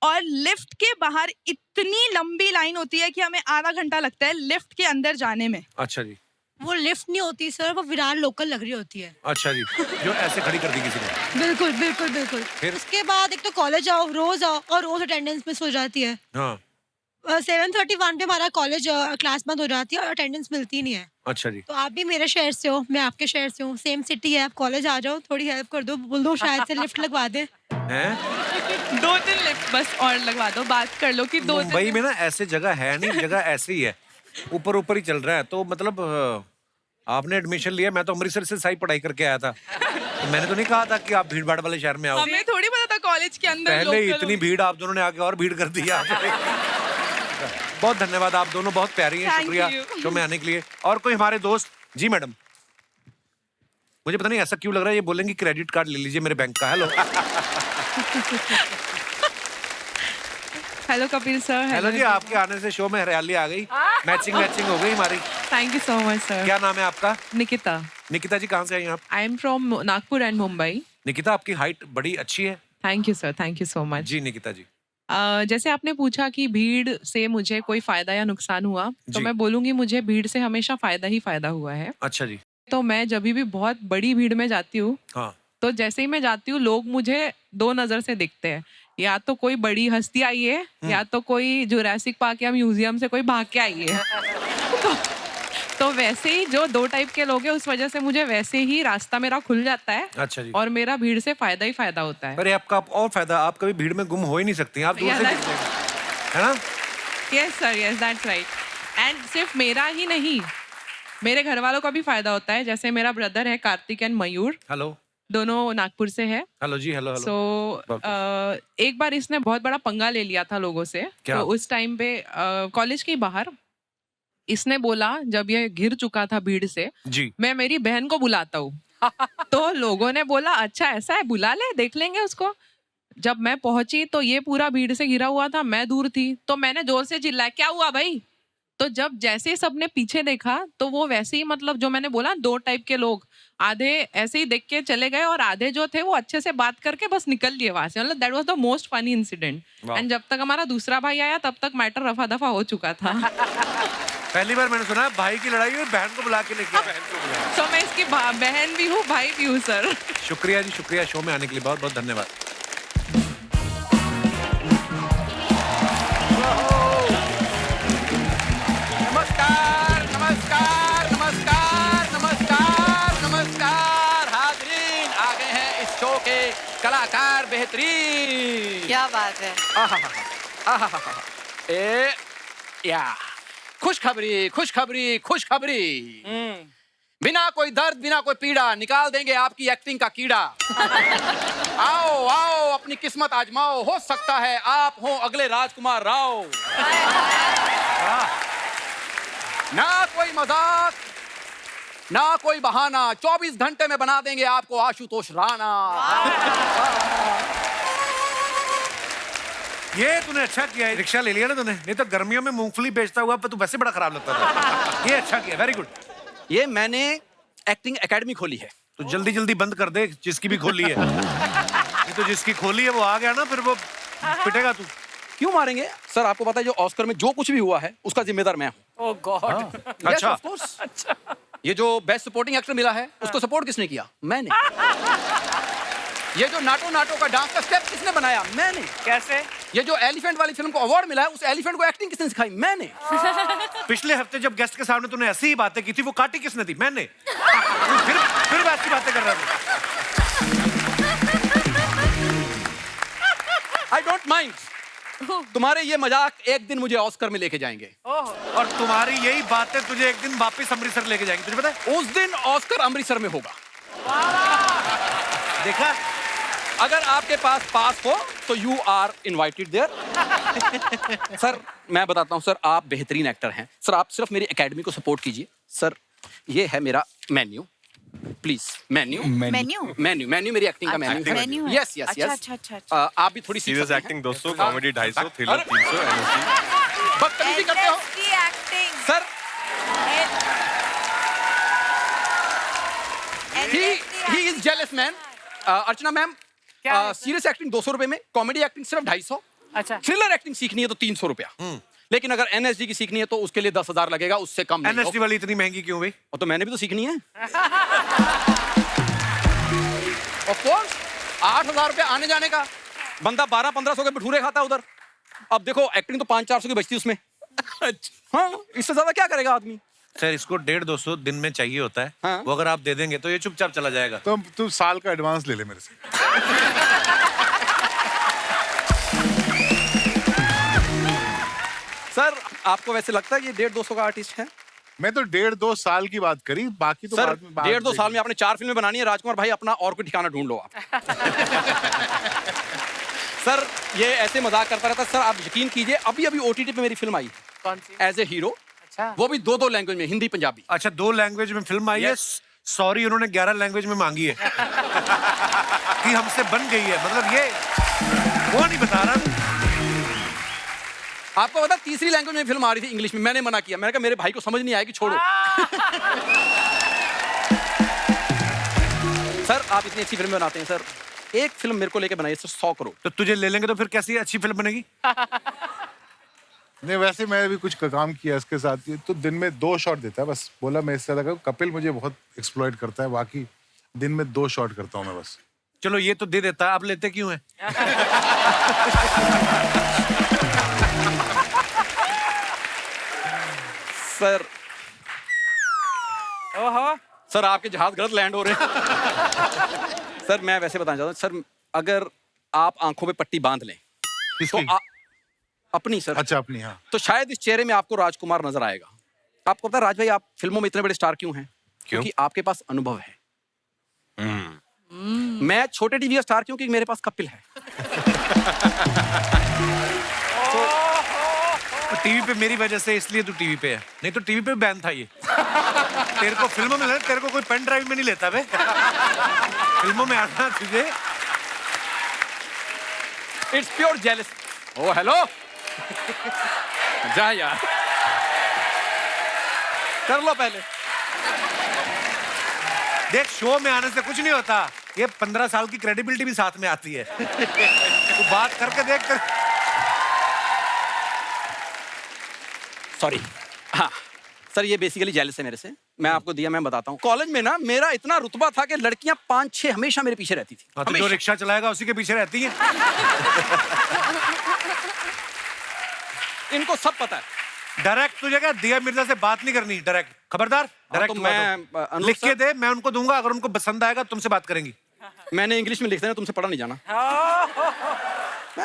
और लिफ्ट के बाहर इतनी लंबी लाइन होती है कि हमें आधा घंटा लगता है लिफ्ट के अंदर जाने में। अच्छा जी। वो लिफ्ट नहीं होती सर, वो विरार लोकल लग रही होती है। अच्छा जी, जो ऐसे खड़ी कर दी किसी ने। बिल्कुल बिल्कुल बिल्कुल। फिर? उसके बाद एक तो कॉलेज आओ, रोज आओ, और रोज अटेंडेंस मिस हो जाती है। हाँ। 7:31 पे हमारा कॉलेज क्लास बंद हो जाती है और अटेंडेंस मिलती नहीं है। अच्छा जी। तो आप भी मेरे शहर से हो, मैं आपके शहर से हूँ, सेम सिटी है, आप कॉलेज आ जाओ, थोड़ी हेल्प कर दो, बोल दो शायद से लिफ्ट लगवा दे। हैं? 2-3 लिफ्ट बस और लगवा दो, बात कर लो कि 2-3। मुंबई में ना ऐसे जगह है नहीं, जगह ऐसी ही है, ऊपर ऊपर ही चल रहा है। तो मतलब आपने एडमिशन लिया, मैं तो अमृतसर से सही पढ़ाई करके आया था, तो मैंने तो नहीं कहा था कि आप भीड़ भाड़ वाले शहर में आओ। हमें थोड़ी पता था कॉलेज के अंदर पहले ही लोकल इतनी भीड़, आप दोनों ने आके और भीड़ कर दिया। बहुत धन्यवाद, आप दोनों बहुत प्यारी हैं। Thank शुक्रिया you. शो में आने के लिए। और कोई हमारे दोस्त? जी मैडम। मुझे पता नहीं ऐसा क्यों लग रहा है, ये बोलेंगे क्रेडिट कार्ड ले लीजिए मेरे बैंक का। Hello. Hello Kapil sir. Hello जी, आपके आने से शो में हरियाली आ गई, मैचिंग हो गई हमारी। Thank you so much sir. क्या नाम है आपका? निकिता। निकिता जी, कहाँ से आई आप? I am from Nagpur and Mumbai. Nikita, आपकी हाइट बड़ी अच्छी है। Thank you sir, thank you so much. जी निकिता जी। जैसे आपने पूछा कि भीड़ से मुझे कोई फायदा या नुकसान हुआ, तो जी। मैं बोलूंगी मुझे भीड़ से हमेशा फायदा ही फायदा हुआ है। अच्छा जी। तो मैं जब भी बहुत बड़ी भीड़ में जाती हूँ, हाँ। तो जैसे ही मैं जाती हूँ लोग मुझे 2 नजर से देखते हैं, या तो कोई बड़ी हस्ती आई है, या तो कोई जुरासिक पार्क या म्यूजियम से कोई भाग के आई है। तो वैसे ही जो 2 टाइप के लोग हैं, उस वजह से मुझे वैसे ही रास्ता मेरा खुल जाता है। अच्छा जी। और मेरा भीड़ से फायदा ही फायदा होता है। अरे आपका और फायदा, आप कभी भीड़ में गुम हो ही नहीं सकती, आप दूर से Yeah, दिखते हैं, है ना? Yes sir, yes that's right. And सिर्फ मेरा ही नहीं, मेरे घर वालों का भी फायदा होता है। जैसे मेरा ब्रदर है कार्तिक एंड मयूर, हेलो। दोनों नागपुर से है। हेलो जी। Hello hello. सो एक बार इसने बहुत बड़ा पंगा ले लिया था लोगों से। क्या? तो उस टाइम पे कॉलेज के बाहर इसने बोला, जब ये घिर चुका था भीड़ से, जी। मैं मेरी बहन को बुलाता हूँ। तो लोगों ने बोला अच्छा ऐसा है, बुला ले, देख लेंगे उसको। जब मैं पहुंची तो ये पूरा भीड़ से घिरा हुआ था, मैं दूर थी, तो मैंने जोर से चिल्लाया क्या हुआ भाई। तो जब जैसे सबने पीछे देखा तो वो वैसे ही, मतलब जो मैंने बोला 2 टाइप के लोग, आधे ऐसे ही देख के चले गए और आधे जो थे वो अच्छे से बात करके बस निकल लिए वहां से। मतलब that was the most funny incident. And जब तक हमारा दूसरा भाई आया तब तक मैटर रफा दफा हो चुका था। पहली बार मैंने सुना भाई की लड़ाई हुई बहन को बुला के लेके आए। तो मैं इसकी बहन भी हूँ, भाई भी हूँ सर। शुक्रिया जी, शुक्रिया शो में आने के लिए, बहुत बहुत धन्यवाद। नमस्कार नमस्कार नमस्कार नमस्कार नमस्कार हाजरीन, आ गए हैं इस शो के कलाकार बेहतरीन। क्या बात है। ए या खुशखबरी खुशखबरी खुशखबरी, बिना कोई दर्द बिना कोई पीड़ा निकाल देंगे आपकी एक्टिंग का कीड़ा। आओ आओ अपनी किस्मत आजमाओ, हो सकता है आप हो अगले राजकुमार राव। ना कोई मजाक ना कोई बहाना, 24 घंटे में बना देंगे आपको आशुतोष राणा। ये तूने अच्छा किया है, रिक्शा ले लिया ना तूने, नहीं तो गर्मियों में मूंगफली बेचता हुआ पर तू वैसे बड़ा खराब लगता था। ये अच्छा किया, वेरी गुड। ये मैंने एक्टिंग एकेडमी खोली है। तो जल्दी जल्दी बंद कर दे जिसकी भी खोली है। ये तो जिसकी खोली है वो आ गया ना, फिर वो पिटेगा तू। क्यों मारेंगे सर? आपको पता है जो ऑस्कर में जो कुछ भी हुआ है उसका जिम्मेदार मैं हूँ। ओह गॉड। अच्छा। अच्छा। ये जो बेस्ट सपोर्टिंग एक्टर मिला है उसको सपोर्ट किसने किया? मैंने। ये जो नाटो नाटो का डांस का स्टेप किसने बनाया? मैंने। कैसे? ये जो एलिफेंट वाली फिल्म को अवार्ड मिला है उस एलिफेंट को एक्टिंग किसने सिखाई? मैंने। पिछले हफ्ते जब गेस्ट के सामने तूने ऐसी ही बातें की थी, वो काटी किसने थी? मैंने। फिर ऐसी बातें कर रहा था। I don't mind. तुम्हारे ये मजाक एक दिन मुझे ऑस्कर में लेके जाएंगे। और तुम्हारी यही बातें तुझे एक दिन वापस अमृतसर लेके जाएंगी, तुझे पता है? उस दिन ऑस्कर अमृतसर में होगा। देखा? अगर आपके पास हो तो you are invited there. Sir मैं बताता हूँ सर, आप बेहतरीन एक्टर हैं सर, आप सिर्फ मेरी एकेडमी को सपोर्ट कीजिए। सर ये है मेरा मेन्यू, प्लीज। मेन्यू मेरी एक्टिंग का मेन्यू है। Yes yes yes. आप भी थोड़ी सीरियस एक्टिंग 200, कॉमेडी 250, थ्रिलर 300, बदतमीजी करते हो sir. He is jealous man. Archana ma'am, serious acting 200 रुपए में, कॉमेडी एक्टिंग सिर्फ 250। अच्छा। थ्रिलर एक्टिंग सीखनी है तो 300 रुपया। लेकिन अगर एनएसडी की सीखनी है तो उसके लिए 10,000 लगेगा, उससे कम नहीं। एनएसडी वाली इतनी महंगी क्यों भाई? और तो मैंने भी तो सीखनी है। ऑफ कोर्स 8,000 रुपया आने जाने का, बंदा 1200-1500 के भटूरे खाता उधर। अब देखो एक्टिंग तो 500-400 की बचती उसमें। हाँ, इससे ज्यादा क्या करेगा आदमी? सर इसको 150-200 दिन में चाहिए होता है। हाँ? वो अगर आप दे देंगे तो ये चुपचाप चला जाएगा। तो तू साल का एडवांस ले ले मेरे से। सर आपको वैसे लगता है ये 150-200 का आर्टिस्ट है? मैं तो 1.5-2 साल की बात करी, बाकी तो सर बाद में 1.5-2 साल में आपने 4 फिल्में बनानी है। राजकुमार भाई अपना और कोई ठिकाना ढूंढ लो आप। सर ये ऐसे मजाक करता रहता। सर आप यकीन कीजिए अभी अभी OTT पे मेरी फिल्म आई है। कौन सी? As a hero. अच्छा। वो भी 2 लैंग्वेज में, हिंदी पंजाबी। अच्छा 2 लैंग्वेज में फिल्म आई है। सॉरी उन्होंने 11 लैंग्वेज में मांगी है कि हमसे बन गई है, मतलब ये वो नहीं बता रहा। आपको पता 3री लैंग्वेज में फिल्म आ रही थी इंग्लिश में, मैंने मना किया। मैंने कहा मेरे भाई को समझ नहीं आएगी, छोड़ो। सर आप इतनी अच्छी फिल्म बनाते हैं सर, एक फिल्म मेरे को लेके बनाइए सर 100 करोड़। तो तुझे ले लेंगे तो फिर कैसी अच्छी फिल्म बनेगी? नहीं वैसे मैं भी कुछ काम किया इसके साथ, तो दिन में 2 शॉट देता है बस। बोला मैं इससे लगा, कपिल मुझे बहुत एक्सप्लॉइट करता है, बाकी दिन में 2 शॉट करता हूँ मैं बस। चलो ये तो दे देता है, आप लेते क्यों हैं? सर ओहो सर आपके जहाज गलत लैंड हो रहे हैं। सर मैं वैसे बताना चाहता हूँ सर, अगर आप आंखों में पट्टी बांध लें तो अपनी सर। अच्छा अपनी, हाँ। तो शायद इस चेहरे में आपको राजकुमार नजर आएगा। आपको पता है राज भाई आप फिल्मों में इतने बड़े स्टार क्यों हैं? क्योंकि आपके पास अनुभव है। मैं छोटे टीवी का स्टार क्यों? क्योंकि मेरे पास कपिल है। तो टीवी पे मेरी वजह से इसलिए तू टीवी पे है, नहीं तो टीवी पे बैन था ये। तेरे को फिल्मों में तेरे को कोई पेन ड्राइव में नहीं लेता बे। फिल्मों में आना तुझे। It's pure jealous. Oh hello जा यार, कर लो पहले। देख शो में आने से कुछ नहीं होता, ये 15 साल की क्रेडिबिलिटी भी साथ में आती है। तू बात करके देख कर। सॉरी। हाँ सर ये बेसिकली जेलस है मेरे से। मैं आपको दिया, मैं बताता हूँ। कॉलेज में ना मेरा इतना रुतबा था कि लड़कियां 5-6 हमेशा मेरे पीछे रहती थी। हाँ, तो जो रिक्शा चलाएगा उसी के पीछे रहती है। इनको सब पता है। डायरेक्ट तुझे क्या दिया मिर्जा से बात नहीं करनी, डायरेक्ट खबरदार। डायरेक्ट तो मैं लिख के दे, मैं उनको दूंगा, अगर उनको पसंद आएगा तुमसे बात करेंगी। मैंने इंग्लिश में लिख देना, तुमसे पढ़ा नहीं जाना।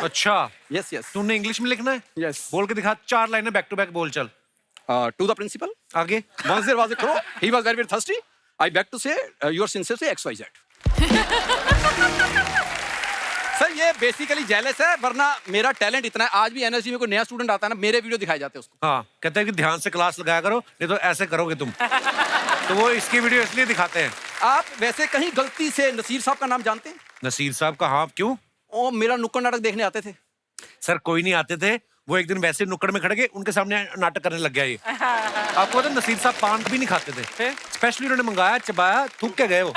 अच्छा, यस यस। तूने इंग्लिश में लिखना है? यस। बोल के दिखा, 4 लाइनें बैक टू बैक बोल चल। टू द प्रिंसिपल, आगे। once there was a crow, he was very thirsty. I beg to say, your sincerely XYZ. Sir ये बेसिकली जेलस है, वरना मेरा टैलेंट इतना है। आज भी एनएसजी में कोई नया स्टूडेंट आता है ना, मेरे वीडियो दिखाए जाते हैं उसको। हाँ, कहते हैं कि ध्यान से क्लास लगाया करो, नहीं तो ऐसे करोगे तुम। तो वो इसकी वीडियो इसलिए दिखाते हैं। आप वैसे कहीं गलती से नसीर साहब का नाम जानते हैं? नसीर साहब का? हाँ, क्यों? ओ, मेरा नुक्कड़ नाटक देखने आते थे। सर कोई नहीं आते थे, वो एक दिन वैसे नुक्कड़ में खड़े गए, उनके सामने नाटक करने लग गया ये। आपको पता नसीर साहब पान भी नहीं खाते थे, स्पेशली उन्होंने मंगाया, चबाया, थूक के गए वो।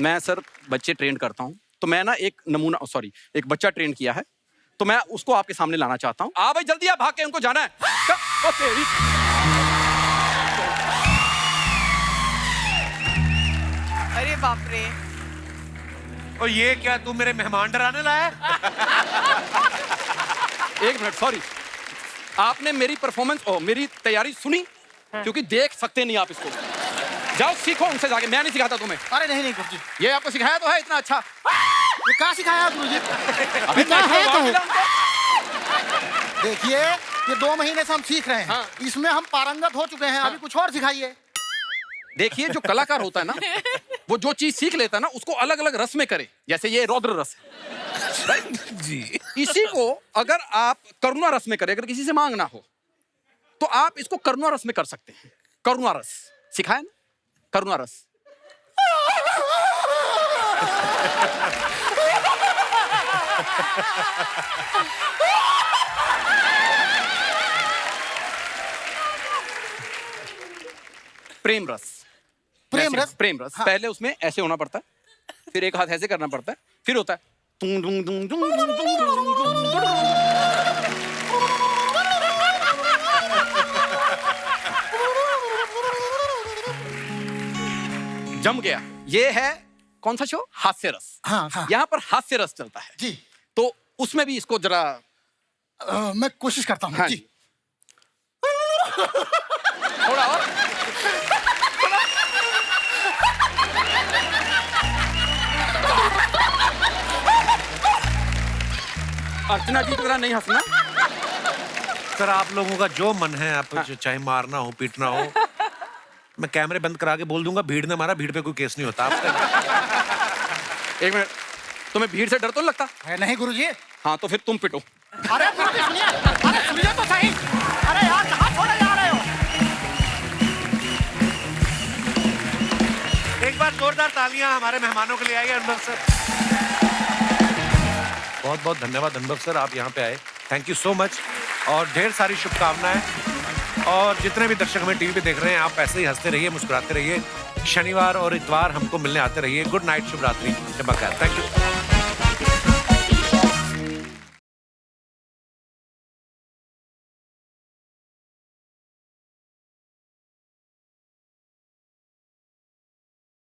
मैं सर बच्चे ट्रेन करता हूँ, तो मैं ना एक बच्चा ट्रेन किया है, तो मैं उसको आपके सामने लाना चाहता हूँ। आ भाई जल्दी आ, भाग के उनको जाना है। अरे बाप रे। और ये क्या तू मेरे मेहमान डराने लाया? एक मिनट, सॉरी। आपने मेरी परफॉर्मेंस मेरी तैयारी सुनी? क्योंकि देख सकते नहीं आप इसको। जाओ सीखो उनसे जाके, मैं नहीं सिखाता तुम्हें। अरे नहीं गुरुजी, ये आपको सिखाया तो है इतना अच्छा। ये क्या सिखाया गुरुजी? अभी क्या है तो तो? देखिए ये 2 महीने से हम सीख रहे हैं। हाँ। इसमें हम पारंगत हो चुके हैं। हाँ। अभी कुछ और सिखाइए। देखिए जो कलाकार होता है ना, वो जो चीज सीख लेता है ना, उसको अलग अलग रस में करे। जैसे ये रौद्र रस है जी, इसी को अगर आप करुणा रस में करें, अगर किसी से मांगना हो तो आप इसको करुणा रस में कर सकते हैं। करुणा रस सिखाया ना, करुणा रस। प्रेम रस। प्रेम रस? प्रेम रस। हाँ। पहले उसमें ऐसे होना पड़ता है, फिर एक हाथ ऐसे करना पड़ता है, फिर होता है तुम दुम दुम दुम दुम दुम दुम। जम गया। ये है कौन सा शो? हास्य रस। हाँ, हाँ। यहाँ पर हास्य रस चलता है जी। तो उसमें भी इसको जरा मैं कोशिश करता हूँ। हाँ जी। थोड़ा और। अर्चना जी की तरह नहीं हंसना। सर आप लोगों का जो मन है, आप चाहे मारना हो, पीटना हो, मैं कैमरे बंद करा के बोल दूंगा भीड़ ने मारा, भीड़ पे कोई केस नहीं होता। एक मिनट, तुम्हें भीड़ से डर तो लगता है? नहीं गुरुजी। हाँ तो फिर तुम पिटो। अरे गुरुजी सुनिए, अरे सुनिए तो सही। अरे यार कहाँ छोड़े जा रहे हो? एक बार जोरदार तालियां हमारे मेहमानों के लिए आइए। अनुभव सर, बहुत बहुत धन्यवाद अनुभव सर, आप यहाँ पे आए, थैंक यू सो मच, और ढेर सारी शुभकामनाएं। और जितने भी दर्शक हमें टीवी पे देख रहे हैं, आप ऐसे ही हंसते रहिए, मुस्कुराते रहिए। शनिवार और इतवार हमको मिलने आते रहिए। गुड नाइट, शुभ रात्रि, शब बखैर, थैंक यू।